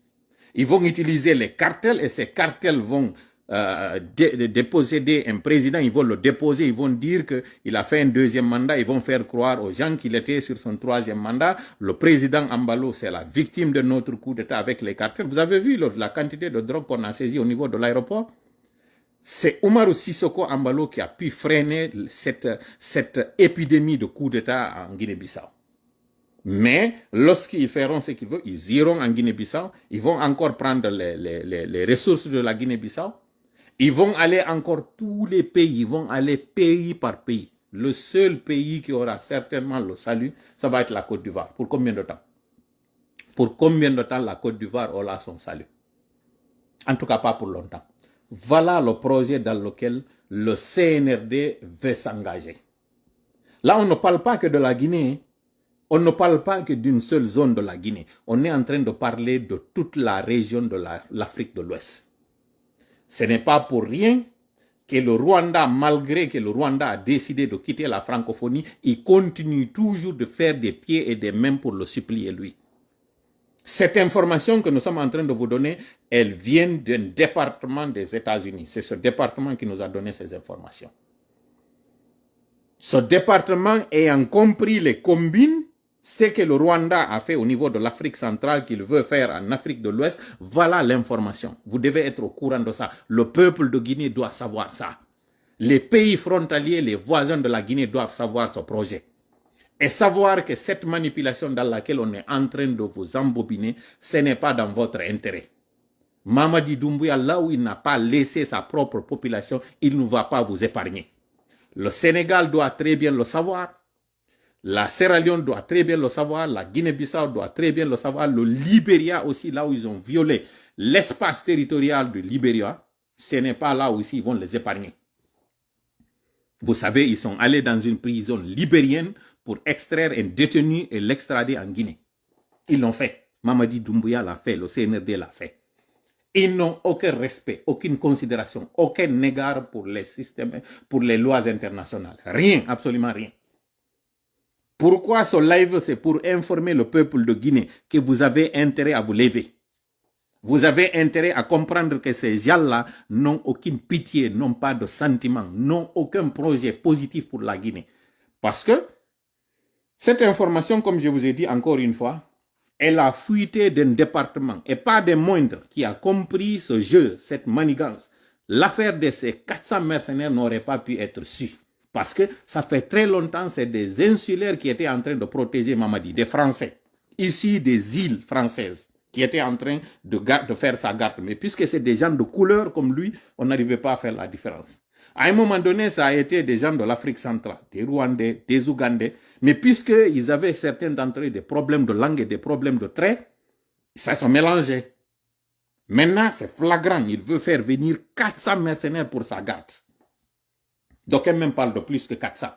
Ils vont utiliser les cartels et ces cartels vont déposséder un président, ils vont le déposer, ils vont dire qu'il a fait un deuxième mandat, ils vont faire croire aux gens qu'il était sur son troisième mandat. Le président Ambalo, c'est la victime de notre coup d'État avec les cartels. Vous avez vu la quantité de drogue qu'on a saisie au niveau de l'aéroport? C'est Oumarou Sissoko Ambalo qui a pu freiner cette épidémie de coup d'État en Guinée-Bissau. Mais lorsqu'ils feront ce qu'ils veulent, ils iront en Guinée-Bissau, ils vont encore prendre les ressources de la Guinée-Bissau, ils vont aller encore tous les pays, ils vont aller pays par pays. Le seul pays qui aura certainement le salut, ça va être la Côte d'Ivoire. Pour combien de temps? Pour combien de temps la Côte d'Ivoire aura son salut? En tout cas, pas pour longtemps. Voilà le projet dans lequel le CNRD veut s'engager. Là, on ne parle pas que de la Guinée. On ne parle pas que d'une seule zone de la Guinée. On est en train de parler de toute la région de l'Afrique de l'Ouest. Ce n'est pas pour rien que le Rwanda, malgré que le Rwanda a décidé de quitter la francophonie, il continue toujours de faire des pieds et des mains pour le supplier lui. Cette information que nous sommes en train de vous donner, elle vient d'un département des États-Unis. C'est ce département qui nous a donné ces informations. Ce département ayant compris les combines, ce que le Rwanda a fait au niveau de l'Afrique centrale, qu'il veut faire en Afrique de l'Ouest, voilà l'information. Vous devez être au courant de ça. Le peuple de Guinée doit savoir ça. Les pays frontaliers, les voisins de la Guinée doivent savoir ce projet. Et savoir que cette manipulation dans laquelle on est en train de vous embobiner, ce n'est pas dans votre intérêt. Mamadi Doumbouya, là où il n'a pas laissé sa propre population, il ne va pas vous épargner. Le Sénégal doit très bien le savoir. La Sierra Leone doit très bien le savoir. La Guinée-Bissau doit très bien le savoir. Le Libéria aussi, là où ils ont violé l'espace territorial du Libéria, ce n'est pas là où ils vont les épargner. Vous savez, ils sont allés dans une prison libérienne pour extraire un détenu et l'extrader en Guinée. Ils l'ont fait. Mamadi Doumbouya l'a fait, le CNRD l'a fait. Ils n'ont aucun respect, aucune considération, aucun égard pour les systèmes, pour les lois internationales. Rien, absolument rien. Pourquoi ce live? C'est pour informer le peuple de Guinée que vous avez intérêt à vous lever. Vous avez intérêt à comprendre que ces gens-là n'ont aucune pitié, n'ont pas de sentiment, n'ont aucun projet positif pour la Guinée. Parce que cette information, comme je vous ai dit encore une fois, elle a fuité d'un département, et pas des moindres, qui a compris ce jeu, cette manigance. L'affaire de ces 400 mercenaires n'aurait pas pu être su. Parce que ça fait très longtemps, c'est des insulaires qui étaient en train de protéger Mamadi, des Français, ici des îles françaises, qui étaient en train de faire sa garde. Mais puisque c'est des gens de couleur comme lui, on n'arrivait pas à faire la différence. À un moment donné, ça a été des gens de l'Afrique centrale, des Rwandais, des Ougandais. Mais puisqu'ils avaient certains d'entre eux des problèmes de langue et des problèmes de traits, ça se mélangeait. Maintenant, c'est flagrant. Il veut faire venir 400 mercenaires pour sa garde. D'aucuns même parlent de plus que 400.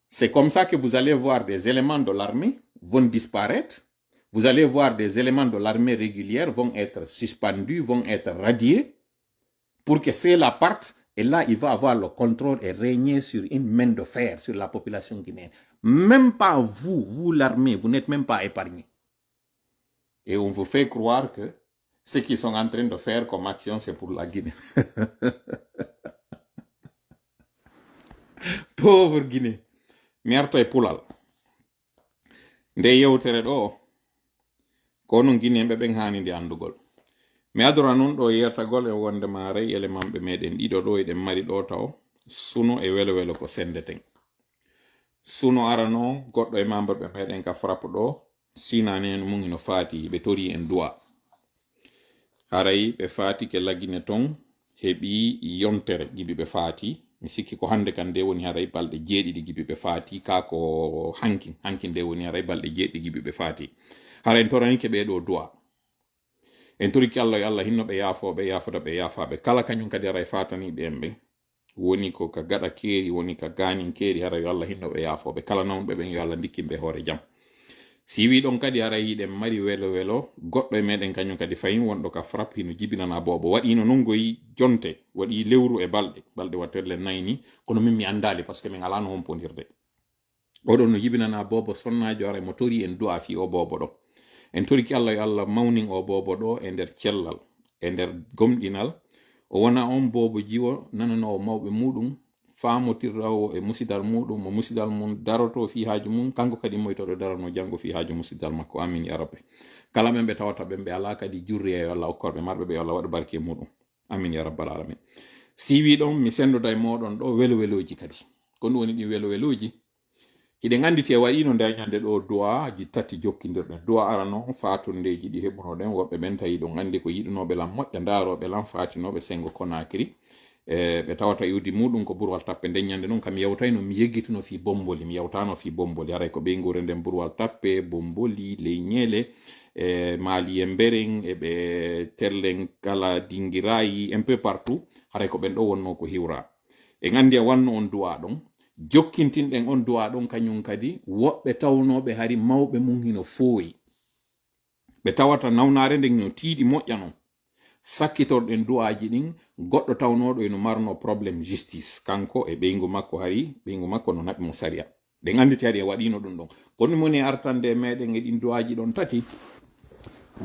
C'est comme ça que vous allez voir des éléments de l'armée vont disparaître. Vous allez voir des éléments de l'armée régulière vont être suspendus, vont être radiés pour que cela parte. Et là, il va avoir le contrôle et régner sur une main de fer sur la population guinéenne. Même pas vous l'armée, vous n'êtes même pas épargnés. Et on vous fait croire que ce qu'ils sont en train de faire comme action, c'est pour la Guinée. Pauvre Guinée. Mi arto e pulal. Nde yewtere ɗo ko non Guinéɓe ɓen hanidi andugol. Mi adora nun ɗo yertagol e wonde maray ele mamɓe meɗen ɗiɗo ɗo eɗen mari ɗo taw suno e welo welo ko sendeten. Suno arano goɗɗo e membre ɓe meɗen ka frappe ɗo sinani en mum ino faati ɓe tori en duwa. Haray ɓe faati ke lagine ton heɓi yontere gibi ɓe faati. Mi sikki ko hande kan de woni haray balɗe jeeɗiɗi gibi ɓe faati ka ko hankin de woni haray balɗe jeeɗiɗi gibi ɓe faati. Haray en toranike ɓeɗo duwa. En toriki Allah yo Allah hinno ɓe yaafoɓe yaafata ɓe yaafaɓe kala kañum kadi haray fataniɓe en ɓen woni ko ka gaɗa keeri woni ka ganin keeri haray yo Allah hinno ɓe yaafoɓe kala nawɓe ɓen yo Allah dikkinɓe hoore jam. Si wi ɗon kadi haray yiɗen mari welo welo goɗɗo e meɗen kañum kadi fayin wonɗo ka frappe hino jibinana bobo waɗino non goyi jonte waɗi lewru e balɗe watterle nayni kono min mi andali par ce que min ala no hompodirde oɗon no jibinana bobo sonnajo haray mo tori en du'a fi o bobo ɗo en toriki Allah yo Allah mawnin o bobo ɗo e nder cellal e nder gomɗinal o wona on bobo jiwo nananowo mawɓe muɗum famotirrawo e musidal muɗum mo musidal mum daroto fi haaju mum kanko kadi moytoɗo darano jango fi haaju musidal makko amin ya rabbi kala men ɓe tawata ɓen ɓe ala kadi jurri e Allah okkorɓe marɓe ɓe Allah waɗa barke muɗum amin ya rabbal alamin si wi ɗon mi sendoda e moɗon ɗo welo weloji kadi ko ɗum woni ɗi welo weloji hiɗen anditi e waɗino nde ñande ɗo duwaji tati jokkidirɗen duwa arano fatundeji ɗi heɓunoɗen woɓɓe ɓen tawi ɗon andi ko yiɗunoɓe lan moƴƴa daroɓe lan fatinoɓe sengo Konakri ɓe tawata iwdi muɗum ko burwal tappe nden ñande noon kam yewtayno mi yeggituno fi bomboli mi yewtano fi bomboli haray ko ɓeygure nden burwal tappe bomboli leyñele maali e mberen eɓe terlen kala dingirayi un peu partout haray ko ɓen ɗo wonno ko hiwra en andi a wanno on duwa ɗon jokkintinɗen on duwa ɗon kañum kadi woɓɓe tawnoɓe hari mawɓe mum hino fooyi ɓe tawata nawnare nden no tiiɗi moƴƴa non sakkitorɗen du'aji ɗin goɗɗo tawnoɗo eno marno probléme justice kanko e ɓeygu makko hari ɓeygu makko no naɓi mo saria ɗen anditi haɗi e waɗino ɗum ɗon kono moni artande meɗen e ɗin du'aji ɗon tati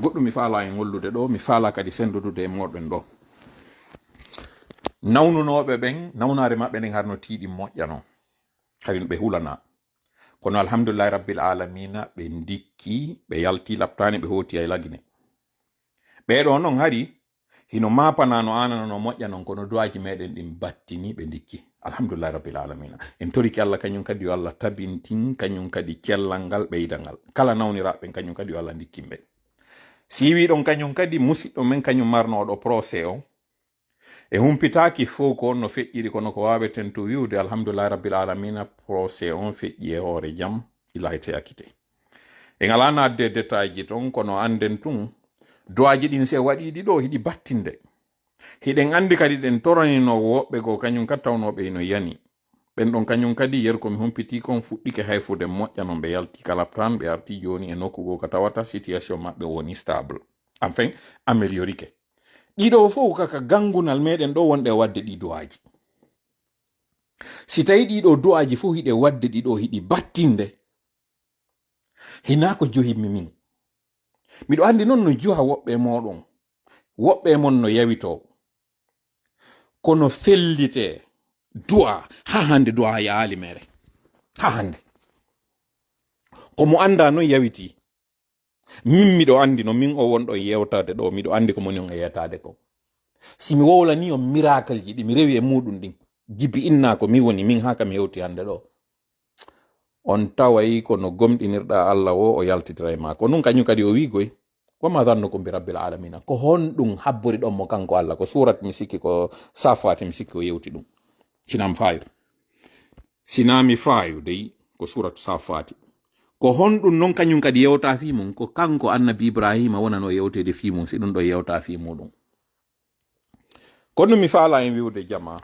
goɗɗum mi faala en wollude ɗo mi faala kadi sendodude e moɗon ɗo nawnunoɓe ɓen nawnare maɓɓe nden harno tiiɗi moƴƴa non hari ɓe hulana kono alhamdulillahi rabbil alamina ɓe dikki ɓe yalti laɓtani ɓe hoti ay lagine ɓeɗo noon hari hino mapanano anana no moƴƴa non kono duwaji meɗen ɗin battini ɓe dikki alhamdulillahi rabbil alamina en toriki Allah kañum kadi yo Allah tabintin kañum kadi cellal ngal ɓeyda ngal kala nawniraɓe kañum kadi yo Allah dikkinɓe si wi ɗon kañum kadi musidɗo men kañum marnoɗo procès o e humpitaki fo ko on no feƴƴiri kono ko waweten to wiwde alhamdulillahi rabbil alamina procès on feƴƴi e hoore jam ila e teyakite en ala nadde détail ji ton kono anden tun duwaji ɗin se waɗiɗi ɗo hiɗi battinde hiɗen andi kadi ɗen toranino woɓɓe go kañum kadi tawnoɓe ino yani ɓen ɗon kañum kadi yer komi humpiti kon fuɗɗike hayfude moƴƴa non ɓe yalti kalaptan ɓe arti joni e nokkugo ka tawata situation maɓɓe woni stable enfin améliorike ɗiɗo fof kaka gangunal meɗen ɗo wonɗe wadde ɗi duwaji si tawi ɗiɗo duwaji fof hiɗe wadde ɗiɗo hiɗi battinde hina ko johimmi min miɗo andi noon no juha woɓɓe moɗon woɓɓe mon no yawito kono fellite du'a ha hande du'a yaali mere ha hande komo anda non yawiti min miɗo andi no min o wonɗon yewtade ɗo miɗo andi ko moni on e yetade ko simi wowlani on miracle ji ɗi mi rewi e muɗum ɗin jibi inna ko mi woni min ha kam hewti hande ɗo on tawayi kono gomɗinirɗa Allah o yaltitira e ma ko nun kañum kadi o wigoy wama dhannukum bi rabbil alamina ko honɗum habbori ɗon mo kanko Allah ko surat mi sikki ko safati mi sikki o yewti ɗum sinam fayu sinami fayu dey ko surat safati ko honɗum non kañum kadi yewta fi mum ko kanko annabi Ibrahima wonano yewtede fi mum si ɗum ɗo yewta fi muɗum kono mi faala en wiwde jama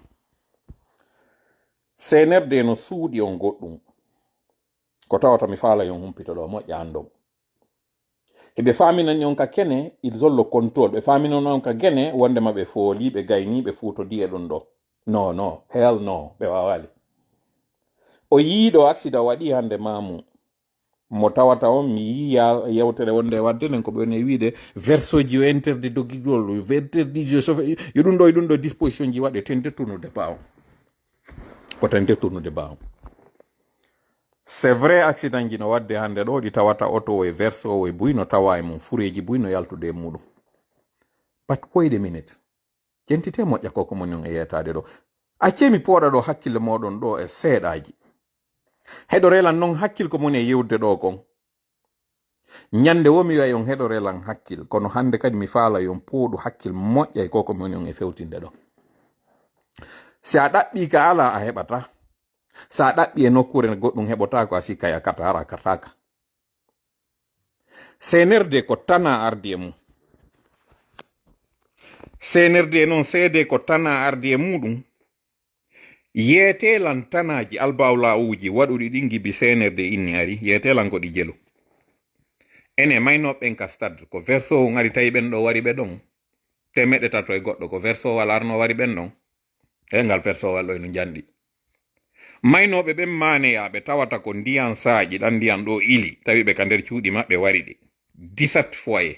senerde no suuɗi on goɗɗum ko tawata mi faala yon humpito ɗo moƴƴa andon eɓe faminani on ka kene ils ont le contrôle ɓe faminani on ka gene wondema ɓe fooli ɓe gayni ɓe futodi e ɗum ɗo no hell no ɓe wawali o yiiɗo accident waɗi hande mamu mo tawata on mi yiya yewtere wonde wadde nen ko ɓe woni wiide versoji yo interdit dogigol interdit yo ɗum ɗo disposition ji waɗe ten détournude ba on ko ten détournude ba on c'est vrai accident ji no wadde hande ɗo ɗi tawata auto e verso e buyno tawa e mum fureji buyno yaltude e muɗum but wait a minute jentite moƴƴa koko moni on e yetade ɗo accemi pooɗa ɗo hakkille moɗon ɗo e seeɗaji heɗo relan non hakkil ko moni e yewde ɗo kon ñande wo mi wiya yon heɗo relan hakkil kono hande kadi mi faala yon pooɗu hakkil moƴƴa e koko moni on e fewtinde ɗo si a ɗaɓɓi ka ala a heɓata sa a ɗaɓɓi e nokkure goɗɗum heɓota ko a sikka yakata ara kataka senerde ko tana ardi e mum senerde noon seede ko tana ardi e muɗum yeetelan tanaji albawlawuji waɗuɗi ɗin gibi senerde inni ari yeetelan ko ɗi jelu ene maynoɓen ka stade ko verso on ari tawi ɓen ɗo wari ɓe ɗon temeɗe tato e goɗɗo ko versowal arno wari ɓen ɗon e ngal versowal ɗo eno janɗi maynoɓe ɓen maneyaɓe tawata ko ndiyan saaji ɗan ndiyan ɗo ili tawi ɓe ka nder cuuɗi maɓɓe wari ɗi 17 foyer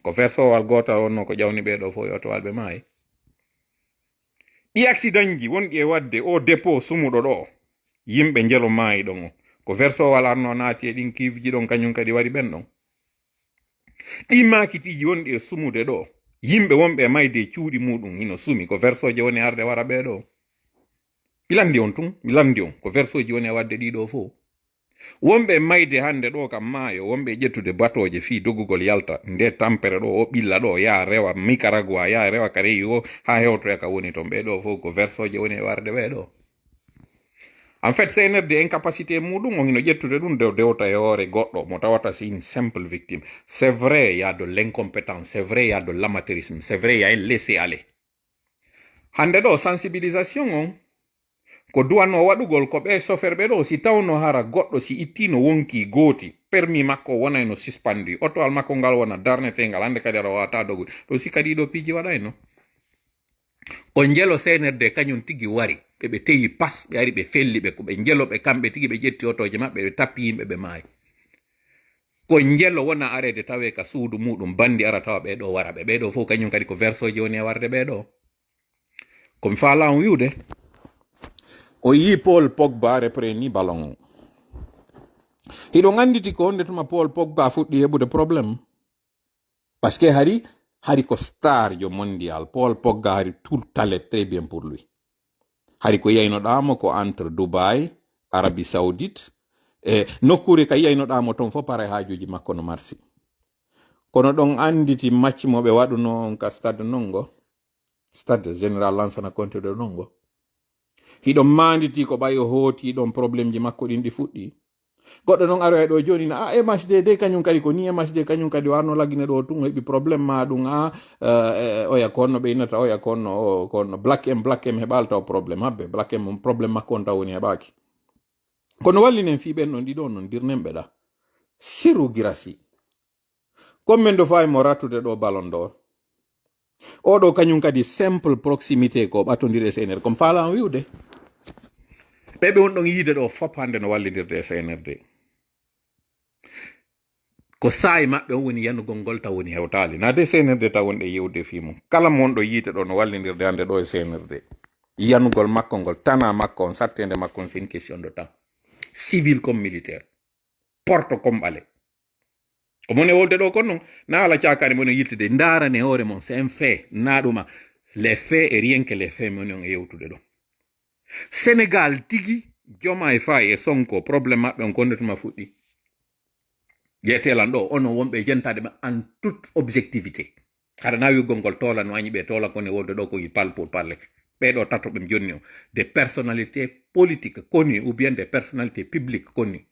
ko versowal gotal wonno ko ƴawni ɓeɗo fo yotowal ɓe maayi ɗi accident ji wonɗi e wadde o dépôt sumuɗo ɗo yimɓe jelo maayi ɗon o ko versowal arno naati e ɗin kivji ɗon kañum kadi wari ɓen ɗon ɗi makitiji wonɗi e sumude ɗo yimɓe wonɓe mayde cuuɗi muɗum hino sumi ko versoje woni arde wara ɓeɗo milandi on tun milandi on ko versoji woni e wadde ɗiɗo fo wonɓe mayde hande ɗo kam maayo wonɓe ƴettude batoje fi doggugol yalta nde tampere ɗo o ɓilla ɗo ya rewa Nicaragua ya rewa kareyi o ha hewtoya ka woni ton ɓeɗo fo ko versoje woni e warde ɓeɗo en fait senerde incapacité muɗum o hino ƴettude ɗum de dewta e hoore goɗɗo mo tawata c'est une simple victime c'est vrai y a de l'incompétence c'est vrai y a de l'amateurisme c'est vrai y a un laisser aller hande ɗo sensibilisation on ko duwanno waɗugol ko ɓe chauffeur ɓe ɗo si tawno hara goɗɗo si ittino wonki gooti permis makko wonayno suspendu otowal makko ngal wona darnetengal hande kadi aɗa wawata dogude to si kadi ɗo piiji waɗayno ko jelo senerde kañum tigi wari ɓe teyi pas ɓe ari ɓe felli ɓe ko ɓe jeloɓe kamɓe tigi ɓe ƴetti otoje maɓɓe ɓe tappi yimɓe ɓe maayi ko jelo wona arede tawe ka suudu muɗum bandi ara tawa ɓeɗo wara ɓeɗo fof kañum kadi ko versoje woni e warde ɓeɗo komi faala on wiwde o yi Paul Pogba repreni ballon o hiɗo anditi ko honde tuma Paul Pogba fuɗɗi heɓude probléme par ce que hari ko star jo mondial Paul Pogba hari tout allait très bien pour lui hari ko yaynoɗamo ko entre Dubai Arabie Saoudite e nokkure ka yaynoɗamo ton fo para hajuji makko no marsi kono ɗon anditi match moɓe waɗuno on ka stade nongo stade général Lansana Conté de nongo hiɗon manditi ko ɓayo hooti ɗon probléme ji makko ɗin ɗi fuɗɗi goɗɗo noon aroya ɗo joni na MHD de kañum kadi ko ni MHD kañum kadi warno laggine ɗo tun heɓi probléme ma ɗum oya konno ɓe innata oya konno black em heɓal taw probléme habbe black em probléme makko on taw woni heɓaki kono wallinen fi ɓen ɗon ɗiɗo non dirnen ɓeɗa siru girasi comme men do fawi mo rattude ɗo ballon d'or oɗo kañum kadi simple proximité ko ɓattodire CNRD comme faala wiwde ɓeɓe won ɗon yiide ɗo fop hande no wallidirde CNRD ko sa'i maɓɓe on woni yanugol ngol taw woni hewtali nade senirde taw wonɗe yewde fimum kala monɗo yiite ɗo no wallidirde hande ɗo e senirde yanugol makko ngol tana makko on sattede makko on c'est une question de temps civil comme militaire porte comme ɓale ko mone wolde ɗo kon non na ala cakani mone yiltide darane hoore mon c'est un fait naɗuma les faits et rien que les faits moni on e yewtude ɗo Sénégal tigi Diomaye Faye e Sonko probléme maɓɓe on kondetuma fuɗɗi yetelan ɗo onon wonɓe jentade ma en toute objectivité haɗa nawi gongol tolan wañi ɓe tola kone wolde ɗo ko yi parle pour parler ɓeɗo tato ɓe jonni o des personnalités politiques connues ou bien des personnalités publiques connues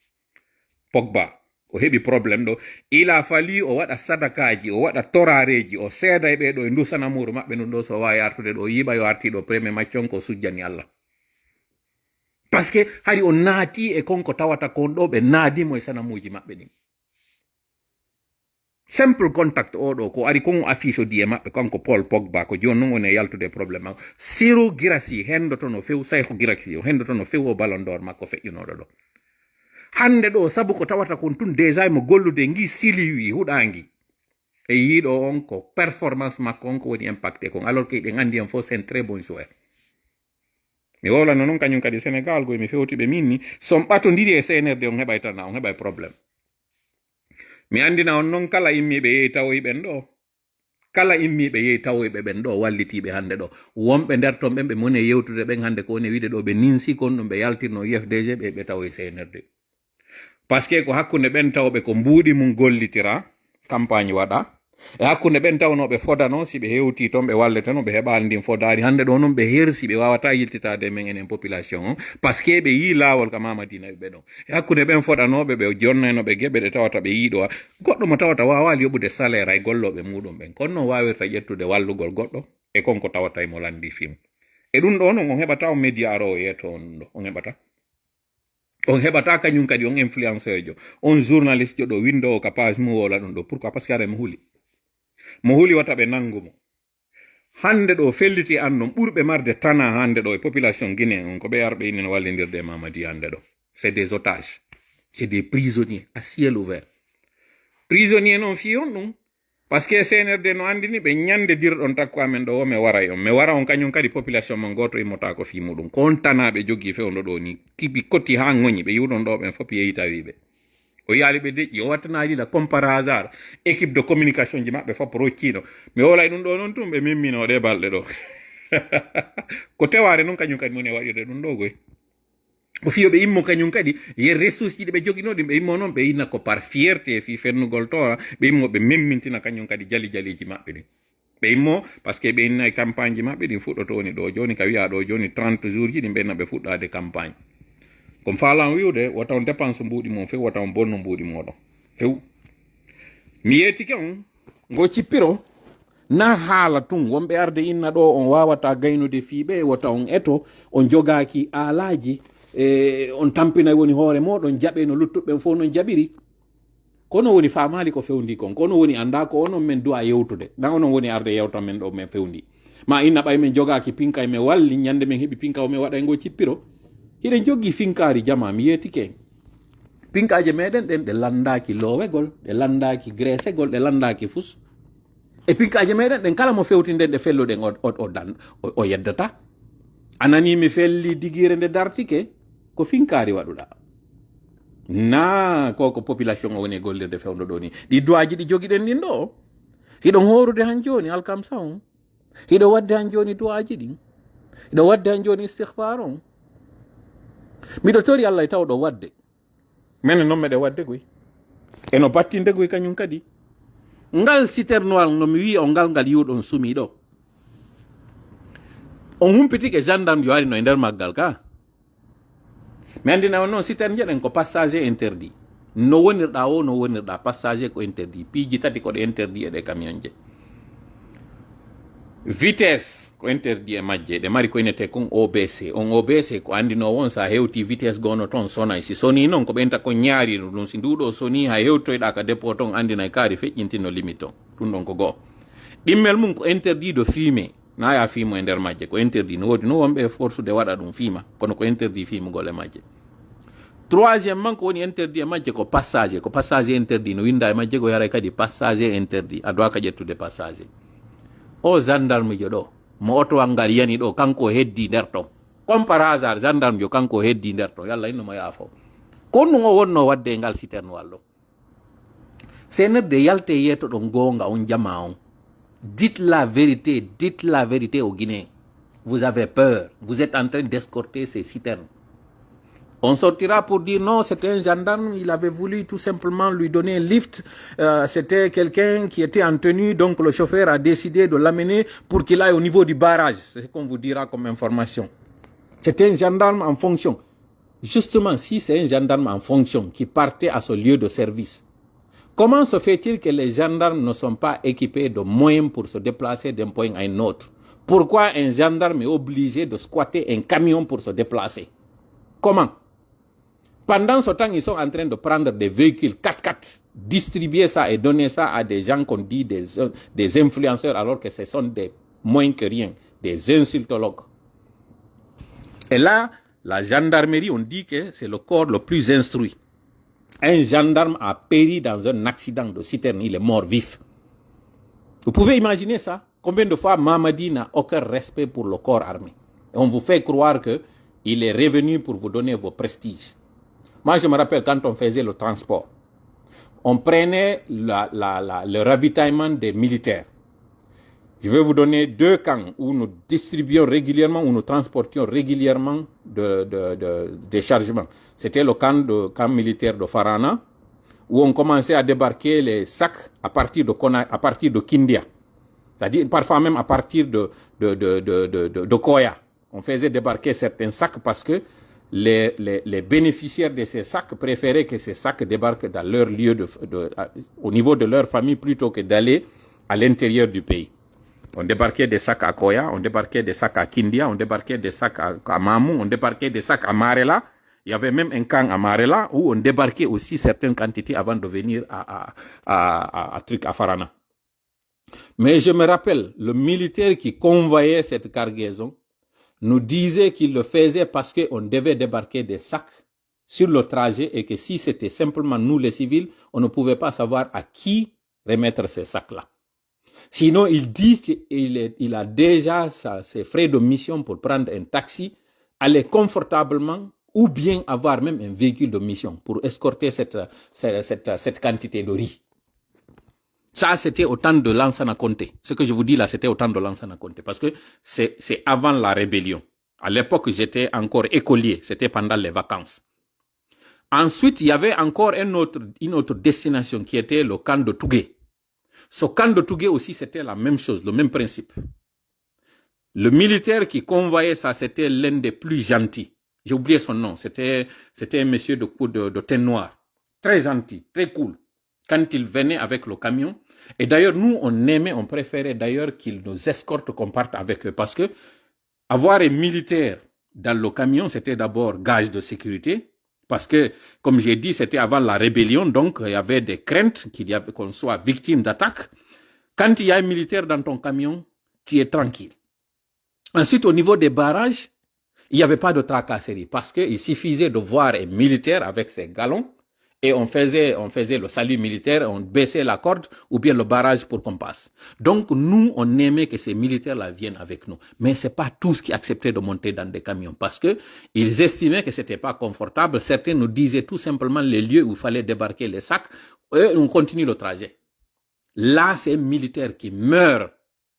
Pogba o heɓi probléme ɗo il a fallu o waɗa sadakaji o waɗa torareji o seeda e ɓeɗo e ndusana muru maɓɓe ɗum ɗo so wawi artude ɗo yiɓa yo artiɗo premier maccon ko sujjani Allah parce que hari o naati e konko tawata kon ɗo ɓe naadimo e sanamuji maɓɓe ɗin simple contact oɗo ko ari kon affiche o di e maɓɓe kanko Paul Pogba ko joni noon woni e yaltude probléme o Ciro Girassi hendoto no few Sayko Girassi o hendoto no few o Ballon d'Or makko feƴƴunoɗo ɗo hande ɗo sabu ko tawata kon tun déjà mo gollude ngi siliwi huɗangi e yiɗo on ko performance makko on ko woni impacté kon alors que ɓe andi en fo c'est un très bon joueur mi wolano noon kañum kadi Sénégal goye mi fewtiɓe min ni son ɓatodiri e CNRD on heɓay tana on heɓay probléme mi andina on noon kala immiɓe yehi tawoyɓen ɗo kala immiɓe yehi tawoyɓe ɓen ɗo wallitiɓe hande ɗo wonɓe nder ton ɓen ɓe moni e yewtude ɓen hande ko woni wiide ɗo ɓe ninsi kon ɗum ɓe yaltirno UFDG ɓe tawoye CNRD par ce que ko hakkunde ɓen tawɓe ko mbuuɗi mum gollitira campagne waɗa e hakkunde ɓen tawnoɓe fodano si ɓe hewti toon ɓe walleteno ɓe heɓali ndin fodari hande ɗo noon ɓe hersi ɓe wawata yiltitade men enen population on par ce que ɓe yi lawol ka mamadina ɓe ɗon e hakkunde ɓen foɗanoɓe ɓe jonnaynoɓe geɓe ɗe tawata ɓe yiiɗo goɗɗo mo tawata wawali yoɓude salaire ay golloɓe muɗum ɓen kono noon wawirta ƴettude wallugol goɗɗo e konko tawata mo landi film e ɗum ɗo noon on heɓata o média aro o yeeto on ɗo on heɓata kañum kadi on influenceur jo on journaliste jo ɗo windowo ka page mu wola ɗum ɗo pourquoi parce que ara mo huli wata ɓe nangumo hande ɗo felliti an non ɓurɓe marde tana hande ɗo e population guinéen on ko ɓe arɓe inen wallidirde mamadi hande ɗo c'est des otages c'est des prisonniers à ciel ouvert prisonnier noon fi on ɗum par ce que CNRD no andini ɓe ñande dirɗon takko amen ɗo mi wara on kañum kadi population mon goto immota ko fi muɗum ko on tanaɓe jogui fewno ɗo ni kiɓi kotti ha goñi ɓe yiwɗon ɗo ɓen foof yeyi tawiɓe o yaali ɓe deƴƴi o wattanaji la comme par hasard équipe de communication ji maɓɓe fof roccino mi wolay ɗum ɗo noon tum ɓe mimminoɗe balɗe ɗo ko teware noon kañum kadi moni waɗirde ɗum ɗo goy o fiyoɓe immo kañum kadi ye ressource ji ɗi ɓe joguinoɗi ɓe immo noon ɓe yinna ko par fierté fi fennugol to ɓe immo ɓe memmintina kañum kadi jaliji maɓɓe ɗin ɓe immo par ce que ɓe inna e campagne ji maɓɓe ɗin fuɗɗoto woni ɗo joni ka wiya ɗo joni 30 jours ji ɗin ɓenna ɓe fuɗɗade campagne komi falan wiwde wata on dépense mbuuɗi mon few wata on bonno mbuuɗi moɗon few mi yettike on ngo cippiro na haala tun wonɓe arde inna ɗo on wawata gaynude fiiɓe wata on eto on jogaki alaji on tampina woni hoore moɗon jaɓe no luttuɓe fof non jaɓiri kono woni famali ko fewndi kon kono woni anda ko onon men duwa yewtude na onon woni arde yewtan men ɗo men fewndi ma inna ɓay men jogaki pinka e men walli ñande men heeɓi pinka o men waɗa ngo cippiro hiɗen joggi finkari jama mi yettike pinkaje meɗen ɗen ɗe landaki lowegol ɗe landaki gresegol ɗe landaki fus e pinkaje meɗen ɗen kala mo fewtinden ɗe felluɗen o yeddata anani mi felli digire nde dartike ko finkari waɗuɗa na koko population o woni gollirde fewdo ɗo ni ɗi duwaji ɗi jogiɗen ɗin ɗo hiɗon horude han joni alkamsa on hiɗo wadde han joni duwaji ɗin hiɗo wadde han joni istihbar on miɗo tori Allah e tawɗo wadde minen noon meɗe wadde goy eno battinde goy kañum kadi ngal citernowal no mi wi o ngal yiwɗon sumi ɗo on humpitike gendarme jo arino e nder maggal ka mi andina on noon citerne jeɗen ko passager interdit no wonirɗa passager ko interdit piiji tati koɗe interdit e ɗe camion je vitesse ko interdit e majje ɗe mari ko inete kon OBC on OBC ko andino won sa hewti vitesse gono toon sonay si soni noon ko ɓenta ko ñaarino ɗum si nduɗo soni ha hewtoyɗa ka dépôt toon andina e kaari feƴƴintino limite on ɗum ɗon ko goo ɗimmel mum ko interdit de fumer na ya fiimo e nder majje ko interdit no wodi no wonɓe force de waɗa ɗum fiima kono ko interdit fiimugol e majje Troisièmement, qu'on est interdit, passager interdit. Nous inda majje ko yare kadi passager interdit. Adwa ka jettude passager. O gendarme jodo, mo auto angal yani do kanko heddi derto. Comme par hasard, gendarme jo kanko heddi derto. Yalla inno ma yafo. Konno ngo wonno wadde ngal citerne wallo. Seneb de yalte yeto do gonga on jama on. Dites la vérité aux Guinéens. Vous avez peur. Vous êtes en train d'escorter ces citernes. On sortira pour dire non, c'était un gendarme, il avait voulu tout simplement lui donner un lift. C'était quelqu'un qui était en tenue, donc le chauffeur a décidé de l'amener pour qu'il aille au niveau du barrage. C'est ce qu'on vous dira comme information. C'était un gendarme en fonction. Justement, si c'est un gendarme en fonction qui partait à ce lieu de service, comment se fait-il que les gendarmes ne sont pas équipés de moyens pour se déplacer d'un point à un autre? Pourquoi un gendarme est obligé de squatter un camion pour se déplacer? Comment? Pendant ce temps, ils sont en train de prendre des véhicules 4x4, distribuer ça et donner ça à des gens qu'on dit des influenceurs, alors que ce sont des moins que rien, des insultologues. Et là, la gendarmerie, on dit que c'est le corps le plus instruit. Un gendarme a péri dans un accident de citerne, il est mort vif. Vous pouvez imaginer ça? Combien de fois Mamadi n'a aucun respect pour le corps armé? Et on vous fait croire qu'il est revenu pour vous donner vos prestiges. Moi, je me rappelle quand on faisait le transport, on prenait le ravitaillement des militaires. Je vais vous donner 2 camps où nous distribuions régulièrement, où nous transportions régulièrement des chargements. C'était le camp militaire de Farana, où on commençait à débarquer les sacs à partir de Kindia. C'est-à-dire parfois même à partir de Koya. On faisait débarquer certains sacs parce que les bénéficiaires de ces sacs préféraient que ces sacs débarquent dans leur lieu au niveau de leur famille plutôt que d'aller à l'intérieur du pays. On débarquait des sacs à Koya, on débarquait des sacs à Kindia, on débarquait des sacs à Mamou, on débarquait des sacs à Marela. Il y avait même un camp à Marela où on débarquait aussi certaines quantités avant de venir à Farana. Mais je me rappelle, le militaire qui convoyait cette cargaison nous disait qu'il le faisait parce qu'on devait débarquer des sacs sur le trajet et que si c'était simplement nous les civils, on ne pouvait pas savoir à qui remettre ces sacs-là. Sinon, il dit qu'il a déjà ses frais de mission pour prendre un taxi, aller confortablement ou bien avoir même un véhicule de mission pour escorter cette quantité de riz. Ça, c'était au temps de Lansana Conté. Ce que je vous dis là, c'était au temps de Lansana Conté. Parce que c'est avant la rébellion. À l'époque, j'étais encore écolier. C'était pendant les vacances. Ensuite, il y avait encore une autre destination qui était le camp de Tougué. Ce camp de Tougué aussi, c'était la même chose, le même principe. Le militaire qui convoyait ça, c'était l'un des plus gentils. J'ai oublié son nom. C'était un monsieur de teint noir. Très gentil, très cool. Quand il venait avec le camion. Et d'ailleurs, nous, on préférait d'ailleurs qu'ils nous escortent, qu'on parte avec eux. Parce que avoir un militaire dans le camion, c'était d'abord gage de sécurité. Parce que, comme j'ai dit, c'était avant la rébellion, donc il y avait des craintes qu'on soit victime d'attaques. Quand il y a un militaire dans ton camion, tu es tranquille. Ensuite, au niveau des barrages, il n'y avait pas de tracasserie parce qu'il suffisait de voir un militaire avec ses galons et on faisait le salut militaire, on baissait la corde ou bien le barrage pour qu'on passe. Donc, nous, on aimait que ces militaires-là viennent avec nous. Mais ce n'est pas tous qui acceptaient de monter dans des camions parce qu'ils estimaient que ce n'était pas confortable. Certains nous disaient tout simplement les lieux où il fallait débarquer les sacs et on continue le trajet. Là, c'est un militaire qui meurt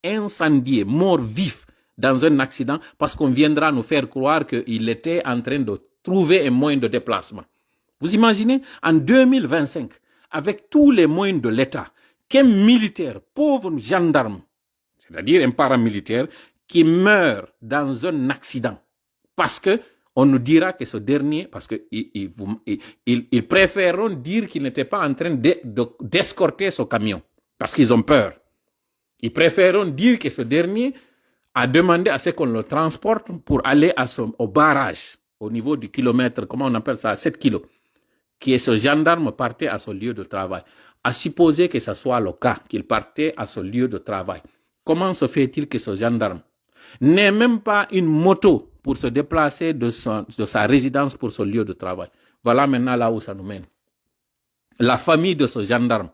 incendié, mort vif dans un accident parce qu'on viendra nous faire croire qu'il était en train de trouver un moyen de déplacement. Vous imaginez, en 2025, avec tous les moyens de l'État, qu'un militaire, pauvre gendarme, c'est-à-dire un paramilitaire, qui meurt dans un accident parce que on nous dira que ce dernier, parce qu'ils préféreront dire qu'il n'était pas en train d'escorter ce camion parce qu'ils ont peur. Ils préféreront dire que ce dernier a demandé à ce qu'on le transporte pour aller au barrage, au niveau du kilomètre, comment on appelle ça, 7 kilos, qui est ce gendarme partait à son lieu de travail. À supposer que ce soit le cas, qu'il partait à son lieu de travail. Comment se fait-il que ce gendarme n'ait même pas une moto pour se déplacer de sa résidence pour son lieu de travail? Voilà maintenant là où ça nous mène. La famille de ce gendarme,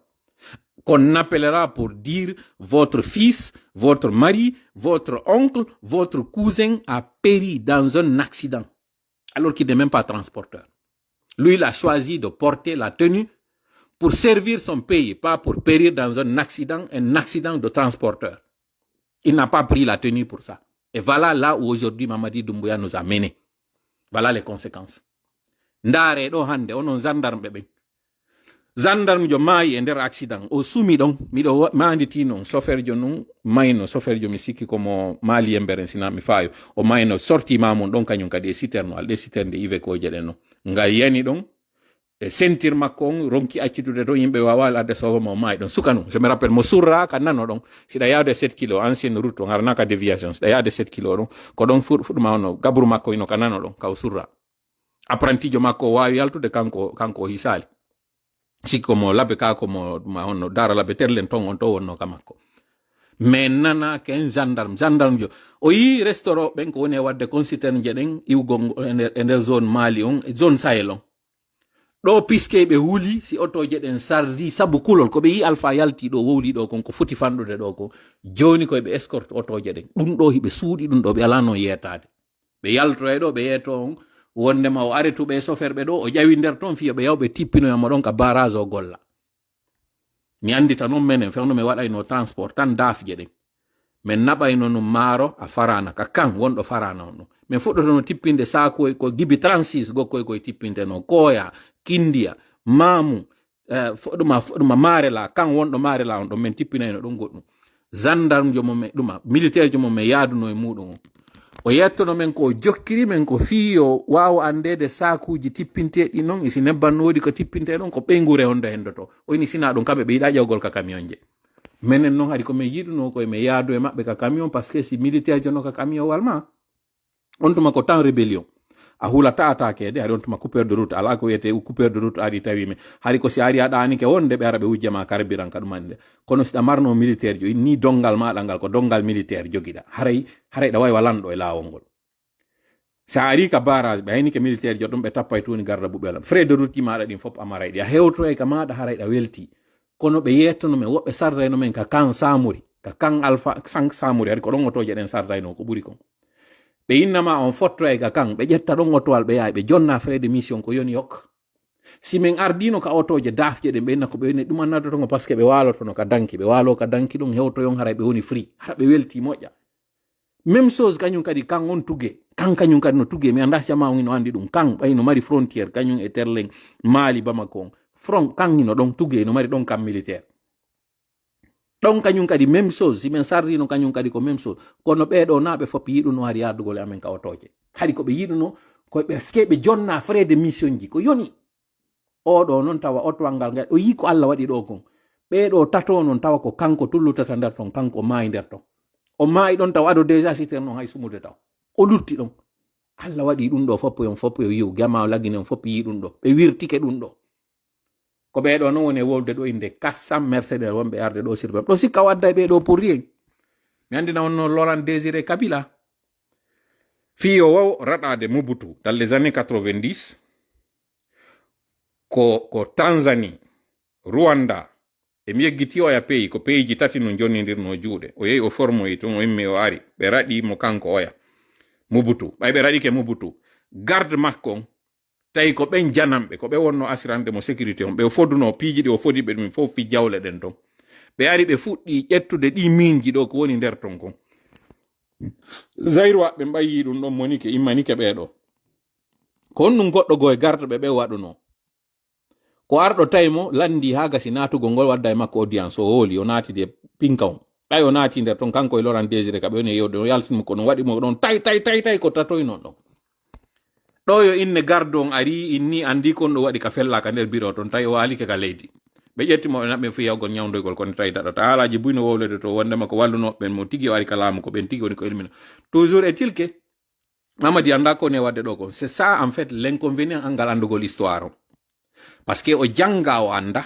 qu'on appellera pour dire votre fils, votre mari, votre oncle, votre cousin a péri dans un accident, alors qu'il n'est même pas transporteur. Lui, il a choisi de porter la tenue pour servir son pays, pas pour périr dans un accident de transporteur. Il n'a pas pris la tenue pour ça. Et voilà là où aujourd'hui Mamadi Doumbouya nous a menés. Voilà les conséquences. Ndare do hande onon gendarme bebe. Gendarme jo mayi e nder accident o sumi don mido manditi non chauffeur jo non mayno chauffeur jo mi sikki komo mali emberen sina mi fayo o mayno sorti mamon don kanyum kadi e citerno al de citerne ive ko jeden no ngal yani don e sentir makko on ronki accitude to yimbe wawal adde so mo may don sukanu je me rappelle mo surra kan nano don sida yaade 7 kilo ancienne route on harna ka déviation sida yaade 7 kilo don ko don fuduma no gabru makko ino kanano don ka surra apprenti jo makko wawi yaltude kanko hisali sikomo labe ka komo ma onno dara labe terlen ton on to wonno kamakko mais nana ken gendarme jo o yi restaurant ben ko woni wadde consiterne jeden iwgo ender zone mali on zone sahel on do piske be wuli si otoje den sardi sabu kulol ko be yi alpha yalti do wowli do kon ko foti fandude do ko joni ko be escort otoje den dum do hibe suudi dum do be alano yetade be yalto e do be yeto on wonde ma o aretu be soferbe do o jawi nder ton fiya be yawbe tippino yamo don ka barrage o golla mi andita non menen fewno me wada no transport tan dafje den men nabayno no maro a farana ka kan wondo farana on men fuddo no tippinde saako ko gibi 36 gokko ko tippinde no koya kindia mamu foduma marela kan wondo marela on do men tippinayno don goddum gendarme jomo me duma militaire jomo me yaduno e mudum o yettono men ko jokkiri men ko fiyo wawo andede sakuji tippinteɗi non isi nebbannodi ko tippinte ɗon ko ɓeygure on do hendoto o ini sina ɗum kamɓe ɓe yiɗa ƴawgol ka camion je menen noon haadi komin yiɗuno koye mi yaadu e maɓɓe ka camion par ce que si militaire jono ka camion walma on tuma ko temps rébellion a hulata attaquede haɗi on tuma coupeur de route ala ko wiyete coupeur de route aɗi tawimi haɗi ko si ari a ɗanike wonde ɓe ara ɓe wujjama carburant ka ɗumande kono siɗa marno militaire jo ni dongal maɗa ngal ko dongal militaire jogiɗa haray ɗa wawi walanɗo e lawol ngol sa ari ka barrage ɓe haynike militaire jo ɗum ɓe tappay toni garda ɓuɓelam frais de route maɗa ɗin fof amarayɗi a hewto e ka maɗa haray ɗa welti kono ɓe yettono men woɓɓe sardayno men ka kan samuri ka kan alpha 5 samuri haɗi ko ɗon otoje ɗen sardayno ko ɓuri kon ɓe innama on fotto e ka kan ɓe ƴetta ɗon otowal ɓe yahay ɓe jonna frais de mission ko yoni yok si min ardino ka otoje dafje ɗen ɓe inna ko ɓe woni ɗum annadotongo par ce que ɓe walotono ka danki ɓe walo ka danki ɗum hewtoyon haray ɓe woni free hara ɓe welti moƴƴa même chose kañum kadi kan on tugue kan kañum kadi no tugue mi anda cama on ino andi ɗum kan ɓay no mari frontiére kañum e terlen mali bamako on front kan ino ɗon tugue no mari ɗon kam militaire ɗon kañum kadi même chose si men sardino kañum kadi ko même chose kono ɓeɗo naɓe fof yiɗuno haari yardugol e amen ka otoje haadi koɓe yiɗuno koɓe ske ɓe jonna frais de mission ji ko yoni oɗo noon tawa otowal ngal ngal o yi ko Allah waɗi ɗo kon ɓeɗo tato noon tawa ko kanko tullutata nder ton kanko maayi nder ton o maayi ɗon tawa aɗo déjà citer noon hay sumude taw o lutti ɗon Allah waɗi ɗum ɗo foppo yo yiw gama lagine on foppo yi ɗum ɗo ɓe wirtike ɗum ɗo ko ɓeɗo noon woni wolde ɗo inde 400 mercenaire wonɓe arde ɗo sur ɗo sikka wadda e ɓeɗo pour rien mi andina on no Laurent Désiré Kabila fiyo waw raɗade Mobutu dans les années 90 ko Tanzanie Rwanda e mi yeggiti o ya pays ko pays ji tati no jonnidirno juuɗe o yehi o formoyi ton o immi o ari ɓe raɗi mo kanko oya Mobutu ɓay ɓe raɗike Mobutu garde makko on tawi ko ɓen janamɓe ko ɓe wonno assurande mo sécurité on ɓe foduno piiji ɗi o fodi ɓe ɗum fof fi jawle ɗen ton ɓe ari ɓe fuɗɗi ƴettude ɗi minji ɗo ko woni nder ton kon Zaire waɓɓe mbayi ɗum ɗon monike immanike ɓeɗo ko on ɗum goɗɗo go e garde ɓe waɗuno ko arɗo tawi mo landi ha gasi natugo ngol wadda e makko audience o hooli o naati de pinka on ay o naati nder ton kanko e Laurent Désiré Kabila woni yewde o yaltinmo ko ɗum waɗi mo ɗon tay ko tatoy non ɗon ɗo yo inne garde on ari inni andi kon ɗo waɗi ka fellaka nder bureau ton tawi o alike ka leydi ɓe ƴettimo ɓe naɓɓe fu yawgol ñawdoygol kono tawi daɗata haalaji buyno wowlede to wondema ko walluno ɓen mo tigi o ari ka laamu ko ɓen tigi woni ko ilmina toujours est-il que Mamadi anda ko ne wadde ɗo kon c'est ça en fait l'inconvénient angal andugol histoire on parce que o janga o anda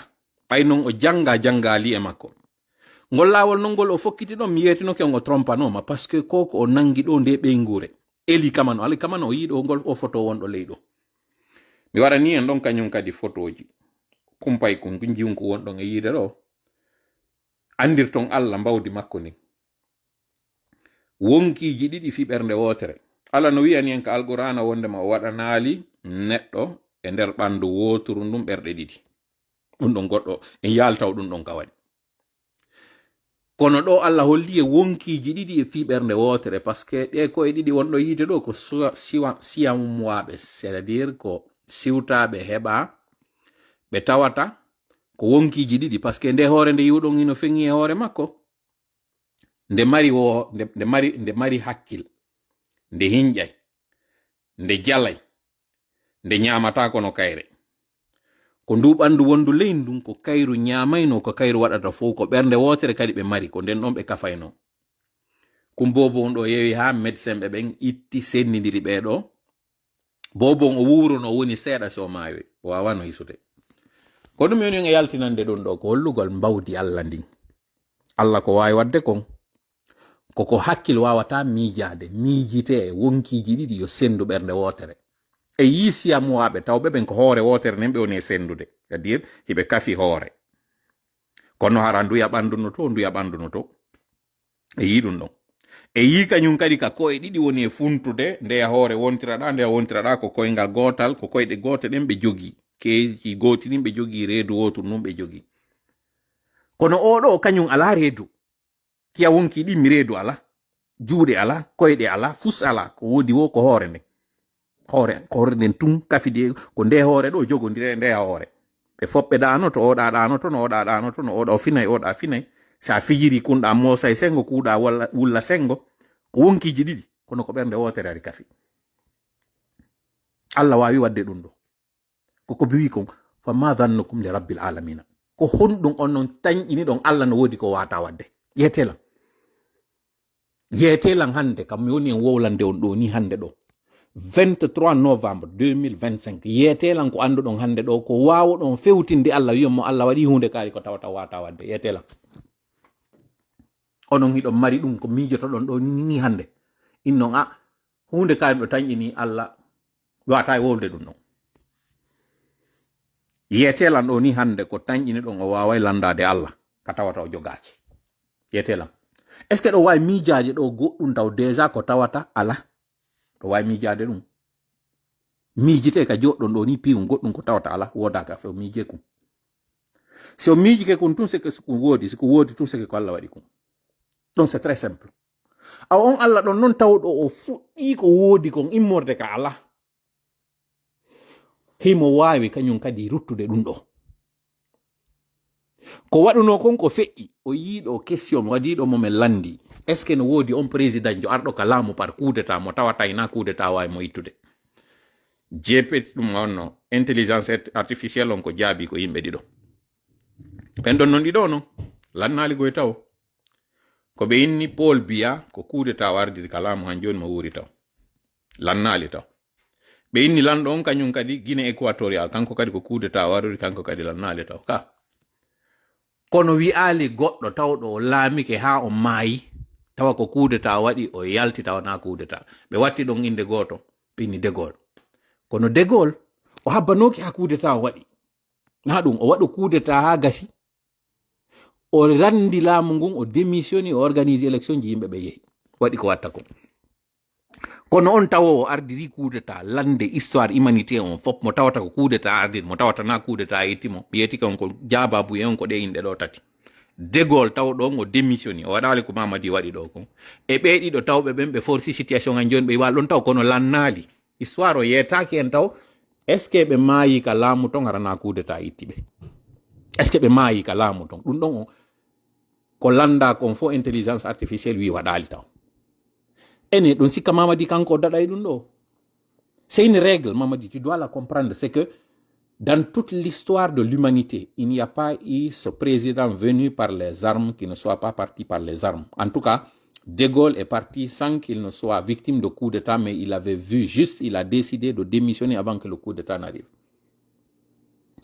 ɓay noon o jangali e makko ngol lawol non ngol o fokkiti ɗon mi yetinoke on o trompanoma par ce que koko o nangi ɗo nde ɓeygure eli kamano ali kamano o yiɗo ngol o photo wonɗo leyɗo mi wara ni en ɗon kañum kadi photoji kumpay ko jiwko wonɗon e yiide ɗo andirton Allah mbawdi makko ni wonkiji ɗiɗi fi ɓernde wotere. Allah no wiyani en ka alqur'ana wondema o waɗanali neɗɗo e nder ɓandu woturu ndum ɓerɗe ɗiɗi. ɗum ɗon goɗɗo en yaltaw ɗum ɗon ka waɗi. kono ɗo Allah holli e wonkiji ɗiɗi e fi ɓernde wotere par ce que ɗe koye ɗiɗi wonɗo yiide ɗo ko siyamwaɓe, c'est à dire ko siwtaɓe heɓa ɓe tawata ko wonkiji ɗiɗi par ce que nde hoore nde yiwɗon ino feŋi e hoore makko nde mari hakkil, nde hinƴay, nde jalay, nde ñamata kono kayre. ko ndu ɓandu wondu ley ndun ko kayru ñamayno ko kayru waɗata fof ko ɓernde wotere kadi ɓe mari ko nden ɗon ɓe kafayno. kumbobo on ɗo yewi ha médecin ɓe ɓen itti sennidiri ɓeɗo bobo o wuwruno woni seeɗa so mawi o wawano hisude. ko ɗum yoni e yaltinande ɗum ɗo ko hollugol mbawdi Allah ndin. Allah ko wawi wadde kon koko hakkil wawata miijade miijite e wonkiji ɗiɗi yo sendu ɓernde wotere e yisiyam waɓe tawɓe ɓen ko hoore wotere nen ɓe woni e sendude, c'est à dire hiɓe kafi hoore kono hara nduya ɓanduno to e yi ɗum ɗon e yi kañum kadi ka koye ɗiɗi woni e funtude ndeya hoore wontiraɗa ko koyngal gotal ko koyɗe gote ɗen ɓe jogi keji goti ɗin ɓe jogi reedu wotu num ɓe jogi. kono oɗo kañum ala reedu kiya wonki ɗi mi reedu ala, juuɗe ala, koyɗe ala, fus ala, ko wodi wo ko hoore nden hoore nden tun kafide ko nde hoore ɗo jogodire ndeya hoore ɓe foɓɓe ɗanoto oɗa ɗanoto no oɗa ɗanoto no oɗa finay oɗa finay sa fijiri kunɗa moosa e sengo kuuɗa walla wulla sengo ko wonkiji ɗiɗi kono ko ɓernde wotere ari kafi. Allah wawi wadde ɗum ɗo koko biwi kon fa ma dhannukum li rabbil alamina ko honɗum on non tañƴini ɗon Allah no wodi ko wata wadde. yetelan hande kam mi woni en wowlande on ɗo ni hande ɗo 23 novembre 2025 yetelan ko anduɗon hande ɗo ko wawɗon fewtinde Allah wiyamo Allah waɗi hunde kaari ko tawata wata wadde. yetelan onon hiɗon mari ɗum ko mijotoɗon ɗo ni hande innon hunde kaari ɗo tañƴini Allah wata e wolde ɗum ɗon. yetelan ɗo ni hande ko tañƴini ɗon o wawai landade Allah ka tawata o jogaki. yetelan est ce que ɗo wawi miijaade ɗo goɗɗum taw déjà ko tawata ala ɗo wawi miijaade ɗum miijite ka joɗɗon ɗo ni piwum goɗɗum ko tawata ala wodaka fe miije kum so miijike kum tun seke siko woodi tun seke ko Allah waɗi kum ɗon c'est très simple. on Allah ɗon non tawɗo o fuɗɗi ko woodi kon immorde ka ala himo wawi kañum kadi ruttude ɗum ɗo ko waɗuno kon ko feƴƴi o yiiɗo question waɗiɗo momin landi est ce que no woodi on président jo arɗo ka laamu par coup d'état mo tawata ina coup d'état wawi mo ittude. jepet ɗum onno intelligence artificielle on ko jaabi ko yimɓe ɗiɗo ɓen ɗon non ɗiɗo no lannali goye taw ko ɓe inni Paul Biya ko coup d'état wardiri ka laamu han joni mo wuuri taw lannali taw ɓe inni lanɗo on kañum kadi Guinée équatorial kanko kadi ko coup d'état waruri kanko kadi lannali taw ka kono wi'ali goɗɗo tawɗo o laamike ha o maayi tawa ko coup d'état waɗi o yalti tawa na coup d'état ɓe watti ɗon inde goto ɓe inni de Gaulle kono de Gaulle o habbanoki ha coup d'état o waɗi na ɗum o waɗo coup d'état ha gasi o randi laamu ngun o démissioni o organise élection ji yimɓe ɓe yehi waɗi ko watta ko kono on tawo o ardiri coup d'état lande histoire humanité on fop mo tawata ko coup d'état ardiri mo tawata na coup d'état yettimo mi yettike on ko jababu e on ko ɗe inɗe ɗo tati de Gaulle taw ɗon o démissioni o waɗali ko Mamadi waɗi ɗo kon e ɓe ɗiɗo tawɓe ɓen ɓe forci situation an joni ɓe wal ɗon taw kono lannali histoire o yeetaki en taw est ce que ɓe maayi ka laamu ton harana coup d'état itti ɓe est ce que ɓe maayi ka laamu ton ɗum ɗon ko landa kon fo intelligence artificielle wi waɗali taw ene ɗum sikka Mamadi kanko daɗay ɗum ɗo. C'est une règle, Mamadi, tu dois la comprendre, c'est que dans toute l'histoire de l'humanité, il n'y a pas eu ce président venu par les armes qui ne soit pas parti par les armes. En tout cas, De Gaulle est parti sans qu'il ne soit victime de coup d'état, mais il avait vu juste, il a décidé de démissionner avant que le coup d'état n'arrive.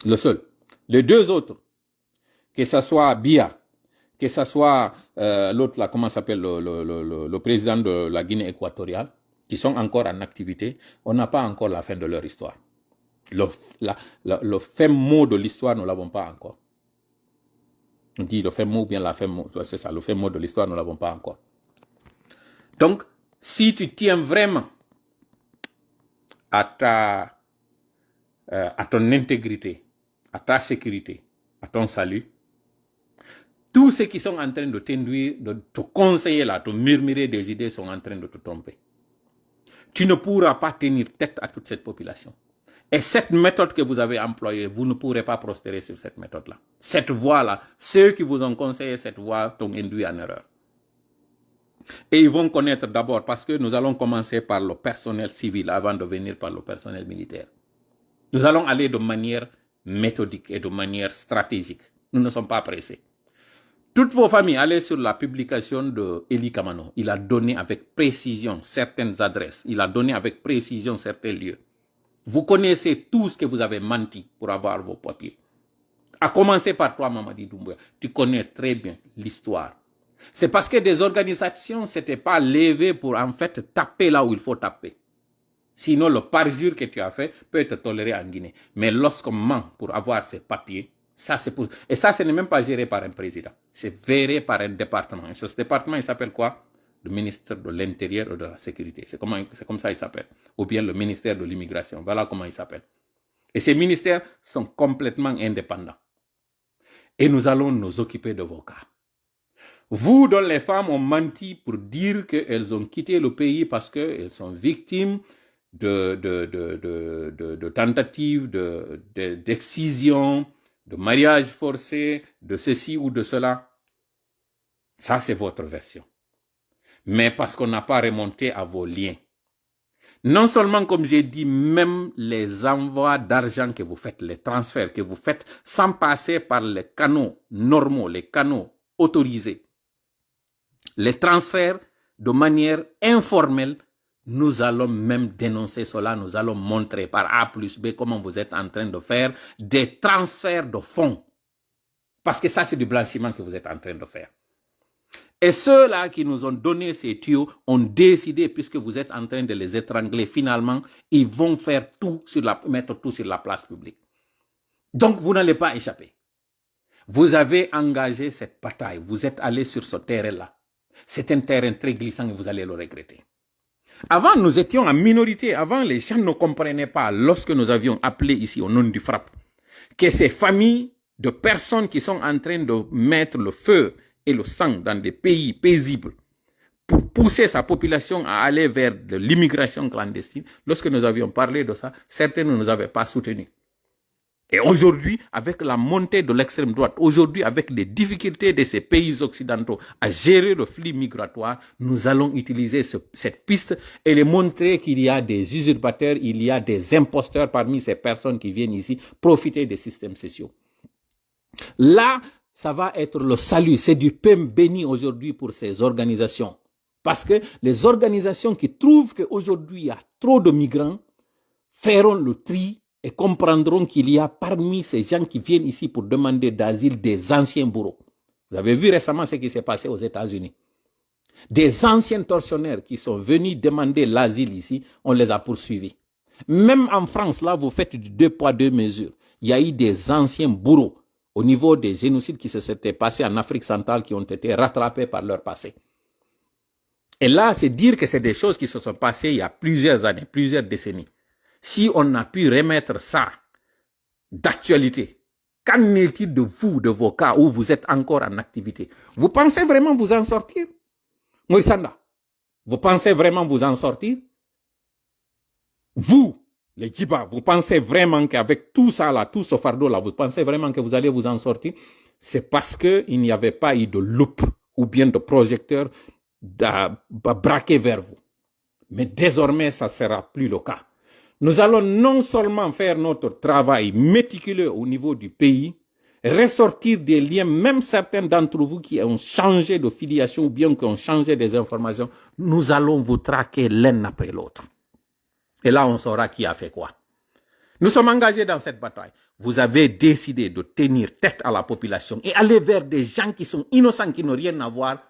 Le seul. Les deux autres, que ce soit Biya, que ce soit l'autre là, comment s'appelle, le président de la Guinée équatoriale, qui sont encore en activité, on n'a pas encore la fin de leur histoire. le fin mot de l'histoire, nous ne l'avons pas encore. On dit le fin mot ou bien la fin mot, c'est ça, le fin mot de l'histoire, nous ne l'avons pas encore. Donc, si tu tiens vraiment à ton intégrité, à ta sécurité, à ton salut, tous ceux qui sont en train de t'induire, de te conseiller là, de murmurer des idées sont en train de te tromper. Tu ne pourras pas tenir tête à toute cette population. Et cette méthode que vous avez employée, vous ne pourrez pas prospérer sur cette méthode-là. Cette voie-là, ceux qui vous ont conseillé cette voie t'ont induit en erreur. Et ils vont connaître d'abord, parce que nous allons commencer par le personnel civil avant de venir par le personnel militaire. Nous allons aller de manière méthodique et de manière stratégique. Nous ne sommes pas pressés. Toutes vos familles, allez sur la publication de Eli Kamano. Il a donné avec précision certaines adresses. Il a donné avec précision certains lieux. Vous connaissez tout ce que vous avez menti pour avoir vos papiers. À commencer par toi, Mamadi Doumbouya. Tu connais très bien l'histoire. C'est parce que des organisations ne s'étaient pas levées pour en fait taper là où il faut taper. Sinon, le parjure que tu as fait peut être toléré en Guinée. Mais lorsqu'on ment pour avoir ces papiers, ça c'est pour... Et ça, ce n'est même pas géré par un président. C'est géré par un département. Et ce département, il s'appelle quoi? Le ministère de l'Intérieur et de la Sécurité. C'est comme ça il s'appelle. Ou bien le ministère de l'Immigration. Voilà comment il s'appelle. Et ces ministères sont complètement indépendants. Et nous allons nous occuper de vos cas. Vous, dont les femmes ont menti pour dire qu'elles ont quitté le pays parce qu'elles sont victimes de tentatives d'excision, de mariage forcé, de ceci ou de cela. Ça, c'est votre version. Mais parce qu'on n'a pas remonté à vos liens. Non seulement, comme j'ai dit, même les envois d'argent que vous faites, les transferts que vous faites, sans passer par les canaux normaux, les canaux autorisés, les transferts de manière informelle, nous allons même dénoncer cela, nous allons montrer par A plus B comment vous êtes en train de faire des transferts de fonds. Parce que ça, c'est du blanchiment que vous êtes en train de faire. Et ceux-là qui nous ont donné ces tuyaux ont décidé, puisque vous êtes en train de les étrangler, finalement, ils vont faire tout mettre tout sur la place publique. Donc, vous n'allez pas échapper. Vous avez engagé cette bataille, vous êtes allé sur ce terrain-là. C'est un terrain très glissant et vous allez le regretter. Avant, nous étions en minorité. Avant, les gens ne comprenaient pas, lorsque nous avions appelé ici au nom du FRAPP, que ces familles de personnes qui sont en train de mettre le feu et le sang dans des pays paisibles pour pousser sa population à aller vers de l'immigration clandestine, lorsque nous avions parlé de ça, certains ne nous avaient pas soutenus. Et aujourd'hui, avec la montée de l'extrême droite, aujourd'hui, avec les difficultés de ces pays occidentaux à gérer le flux migratoire, nous allons utiliser cette piste et les montrer qu'il y a des usurpateurs, il y a des imposteurs parmi ces personnes qui viennent ici profiter des systèmes sociaux. Là, ça va être le salut, c'est du pain béni aujourd'hui pour ces organisations. Parce que les organisations qui trouvent qu'aujourd'hui il y a trop de migrants feront le tri et comprendront qu'il y a parmi ces gens qui viennent ici pour demander d'asile des anciens bourreaux. Vous avez vu récemment ce qui s'est passé aux États-Unis. Des anciens tortionnaires qui sont venus demander l'asile ici, on les a poursuivis. Même en France, là, vous faites du 2 poids 2 mesures. Il y a eu des anciens bourreaux au niveau des génocides qui se s'étaient passés en Afrique centrale qui ont été rattrapés par leur passé. Et là, c'est dire que c'est des choses qui se sont passées il y a plusieurs années, plusieurs décennies. Si on a pu remettre ça d'actualité, qu'en est-il de vous, de vos cas où vous êtes encore en activité? Vous pensez vraiment vous en sortir? Moïsanda, vous pensez vraiment vous en sortir? Vous, les Djiba, vous pensez vraiment qu'avec tout ça là, tout ce fardeau là, vous pensez vraiment que vous allez vous en sortir? C'est parce qu'il n'y avait pas eu de loupe ou bien de projecteur braqué vers vous. Mais désormais, ça ne sera plus le cas. Nous allons non seulement faire notre travail méticuleux au niveau du pays, ressortir des liens, même certains d'entre vous qui ont changé de filiation ou bien qui ont changé des informations, nous allons vous traquer l'un après l'autre. Et là, on saura qui a fait quoi. Nous sommes engagés dans cette bataille. Vous avez décidé de tenir tête à la population et aller vers des gens qui sont innocents, qui n'ont rien à voir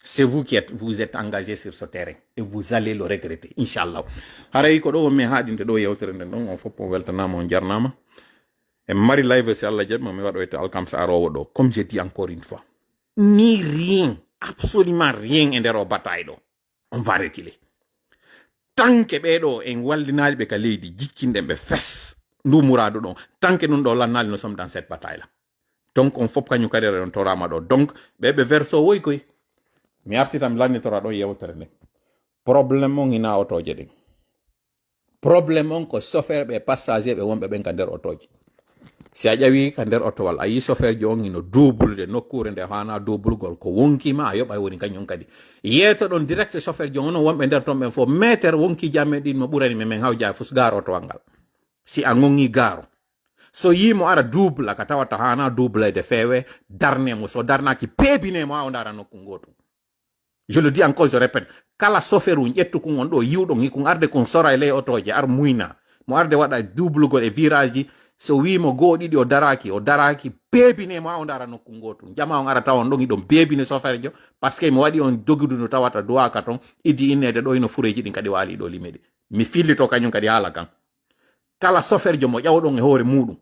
C'est vous qui vous êtes engagé sur ce terrain et vous allez le regretter, Inch'Allah. Haray ko do mi haadinde do yewtere nden don on foppo weltanama on jarnama. Et mari live c'est Allah jeb mi wado ete alkamsa arowo do comme j'ai dit encore une fois. Ni rien, absolument rien en dero bataille do. On va reculer. Tant que bedo en waldinali be ka leydi jikkinde be fess ndu murado don tant que nun do lannali nous sommes dans cette bataille là. Donc on faut kanyum kadere on torama do. Donc bebe verso woy koy mi artitam lannitora ɗo yewtere nde probléme on ina otoje ɗin probléme on ko chauffeur ɓe passager ɓe wonɓe ɓen ka nder otoje si a ƴawi ka nder otowal a yi chauffeur ji on ino double nokkure nde hana doublugol ko wonkima a yoɓa woni kañum kadi yeeto ɗon direct chauffeur ji on wonɓe nder ton ɓen fof métre wonkiji amen ɗin mo ɓurani men hawja fus garo otowal ngal si a gongi garo so yimo ara double ka tawata hana double de fewe darnemo so darnaki peebinemo ha o dara nokku gotum. Je le dis encore, je répète, kala soferu njettu kun on do yiwdo ngi kun arde kun sora le otoje ar muina mo arde wada double gol e virage so wi mo godidi o daraki bebine mo on dara nokku gotu jama on ara tawon do ngi dom bebine soferjo parce que mo wadi on dogudu no tawata doa katon idi inede do ino fureji din kadi wali do limedi mi fillito kanyum kadi hala kan kala soferjo mo ƴawɗon e hoore muɗum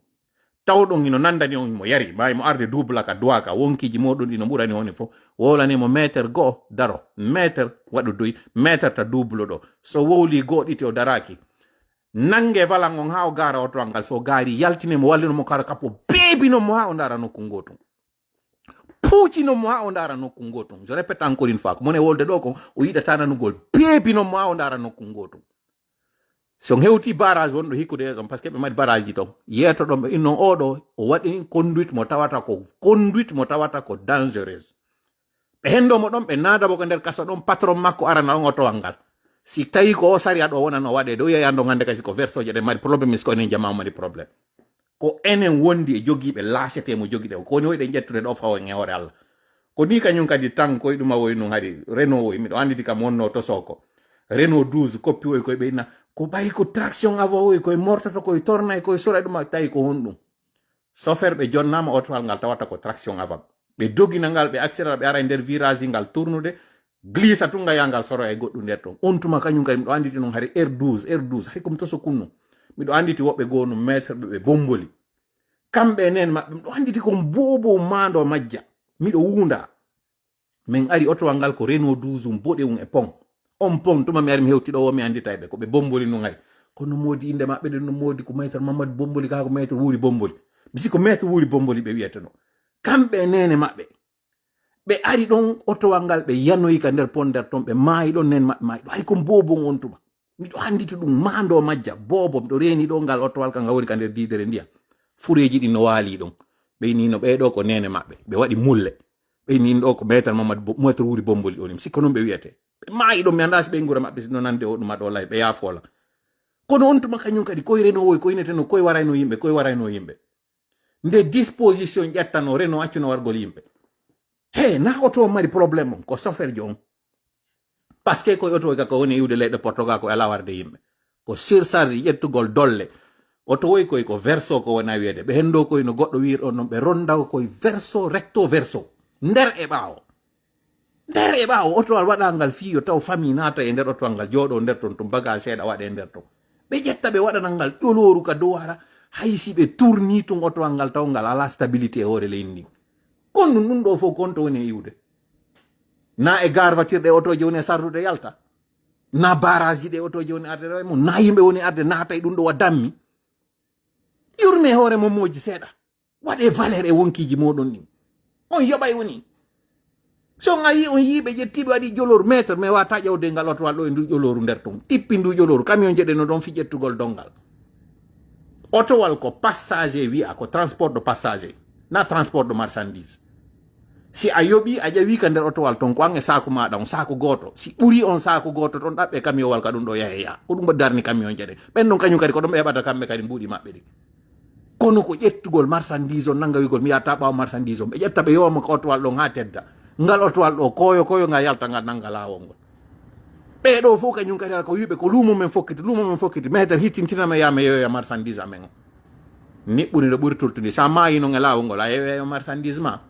tawɗon ino nandani on mo yari may mo arde double ka duwaka wonkiji moɗon ino ɓurani on fo wolanimo métre go daro métre waɗu doy métre ta double ɗo so wowli go ɗiti o daraki nange valan on ha o gara oto ngal so gaari yaltinimo wallinomo kara kapo beebinomo ha o dara nokku gotum puucinomo ha o dara nokku gotum. Je répète encore une fois ko mone wolde ɗo ko o yiɗata nanugol beebinomo ha o dara nokku gotum. So hewti barrage won do hikude on parce que be mari barrage ji ton yeto dom inno odo o wadi conduite mo tawata ko dangereuse be hendo mo dom be nada bo ko der kaso dom patron makko arana on oto wangal si tawi ko o sari ado wona no wade do yeyando ngande kasi ko verso je de mari problème is ko ne jama mari problème ko enen wondi e jogibe lâcheté mo jogide ko ni woyde jettude do fawo ngewore Allah ko ni kanyum kadi tan ko duma woy no hadi Renault woy mi do anditi kam wonno to soko Renault 12 copie woy ko be na ko bayi ko traction avant ko mortato ko torna ko sura dum tay ko hondum chauffeur be jonnama otowal ngal tawata ko traction avant be dogina ngal be accéléré be ara nder virage ngal tournude glissa tunga yangal soro e goddu nder ton on tuma kanyum kadi do anditi non hari R12 hay kum to so kunno mi do anditi wobbe gonu maître be bomboli kambe nen mabbe do anditi ko bobo mando majja mi do wunda men ari otowal ngal ko Renault 12 bode e pont on pon tuma mi ari mi hewti do wo mi andita be ko be bomboli no ngari kono modi inde mabbe de no modi ko maître Mamadou bomboli ka ko maître wuri bomboli bisi ko maître wuri bomboli be wiyata no kambe nene mabbe be ari don otowal ngal be yanoyi ka nder pon der ton be maayi don nen maayi do ari ko bobo on tuma mi do andita dum mando majja bobo do reni do ngal otowal ka ngawri ka nder didere ndiya fureji di no wali don be ni no be do ko nene mabbe be wadi mulle be ni do ko maître Mamadou wuri bomboli on mi ko non be wiyate maayi do mi andas be ngura mabbe no nande o dum do lay be yafola kono on tuma kanyum kadi koy Renault woy ko inete no koy warayno yimbe nde disposition jettano Renault accuno wargol yimbe na auto mari problème ko chauffeur jo parce que koy auto ko woni yude leɗɗe Portugal ko ala warde yimbe ko surcharge yettugol dolle auto woy koy ko verso ko wona wiede be hendo koy no goddo wir on non be rondaw koy verso recto verso nder e baawo otowal waɗangal fiyo taw famille nata e nder otowal ngal jooɗo nder ton bagage seeɗa waɗe nder ton ɓe ƴetta ɓe waɗanan ngal ƴoloru ka dow ara haysi ɓe tourni tun otowal ngal taw ngal ala stabilité e hoore leydi ndi kono ɗum ɗo fof konto woni e iwde na e gar watirɗe otoje woni e sardude yalta na barrage ji ɗe otoje woni arde rewa mum na yimɓe woni arde naata e ɗum ɗo wa dammi yurme hoore momoji seeɗa waɗe valeur e wonkiji moɗon ɗin on yoɓay woni so ngayi on yibe jettibe wadi jolor maître mais wata ƴewde ngal otowal do e ndu joloru nder ton tippi ndu joloru camion jeɗe no don fi ƴettugol dongal otowal ko passager wi'a ko transport de passager na transport de marchandise si a yoɓi a ƴawi ka nder otowal ton ko an e saku maɗa on saku goto si ɓuri on saku goto ton ɗaɓɓe camion wal ka ɗum ɗo yaheya ko ɗum ɗo darni camion jeɗe ɓen ɗon kañum kadi ko ɗum ɓeɓata kamɓe kadi mbuuɗi maɓɓe ɗi kono ko ƴettugol marchandise on nangawigol mi yata ɓawa marchandise on ɓe ƴetta ɓe yowama ko otowal ɗon ha tedda ngal otowal ɗo koyo nga yalta ngal nanga lawol ngol ɓeɗo fof kañum kadi ko wiɓe ko lumo men fokkiti maître hittintinama yama yeyoya marchandise amen o niɓɓuni ɗo ɓuri toltude sa mayino e lawol ngol a yeyoya marchandise ma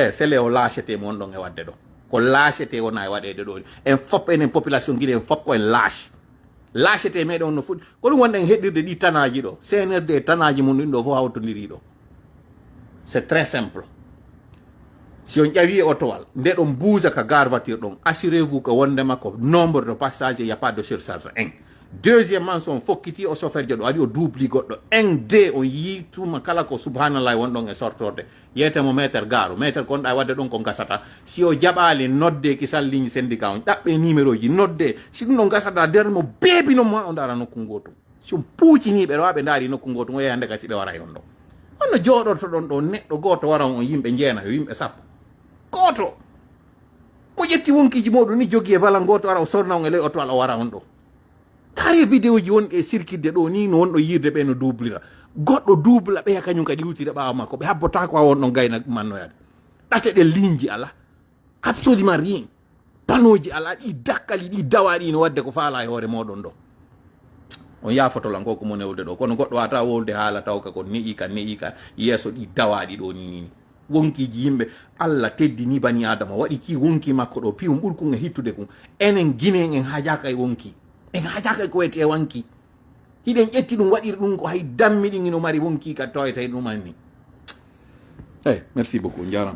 sele o lâcheté mo on ɗon e wadde ɗo ko lâchete wona e waɗede ɗo en fop enen population guiɗe en fop ko en lâchete meɗen on no fuɗɗi ko ɗum wonɗen heɗɗirde ɗi tanaji ɗo senerde tanaji mum ɗin ɗo fof hawtodiri ɗo c'est très simple si on ƴawi otowal nde ɗon buusa ka gare voiture ɗon assurez vous que wondema ko nombre de passage il y a pas de surcharge 1 deuxièmement so on fokkiti o chauffeur je ɗo ari o doubli goɗɗo 1 2 on yi tuma kala ko subhanallah wonɗon e sortorde yeyetemo métre garu métre konɗa wadde ɗon ko gasata si o jaɓali nodde ki salligne syndicat on ɗaɓɓe numéro ji nodde si ɗum ɗo gasata nder mo beebino mo o dara nokku gotum si on puuciniɓe ɗo ha ɓe daari nokku gotum o yeyande kasi ɓe wara on ɗo onno jooɗorto ɗon ɗo neɗɗo goto wara on yimɓe jeenayo yimɓe sappo goto mo ƴetti wonkiji moɗum ni jogui e walan goto wara o sorna on e ley otowal o wara on ɗo tari vidéo ji wonɗi e circuitde ɗo ni no wonɗo yirde ɓe no doublira goɗɗo double ɓeya kañum kadi iwtide ɓawa makko ɓe habbotako ha wonɗon gayna mannoyade ɗate ɗe ligne ji ala absolument rien panoji ala ɗi dakkali ɗi dawaɗi no wadde ko faala e hoore moɗon ɗo on yafotolan ko mo newde ɗo kono goɗɗo wata wolde haala taw ka ko ne'i ka yeeso ɗi dawaɗi ɗo ni wonkiji yimɓe Allah teddini bani adama waɗi ki wonki makko ɗo piwum ɓurkun e hittude kum enen guinen en hajaka e wonki en hajaka ko wete wanki hiɗen ƴetti ɗum waɗiri ɗum ko hay dammi ɗin ino mari wonki ka tawete ɗumanni merci beaucoup jaram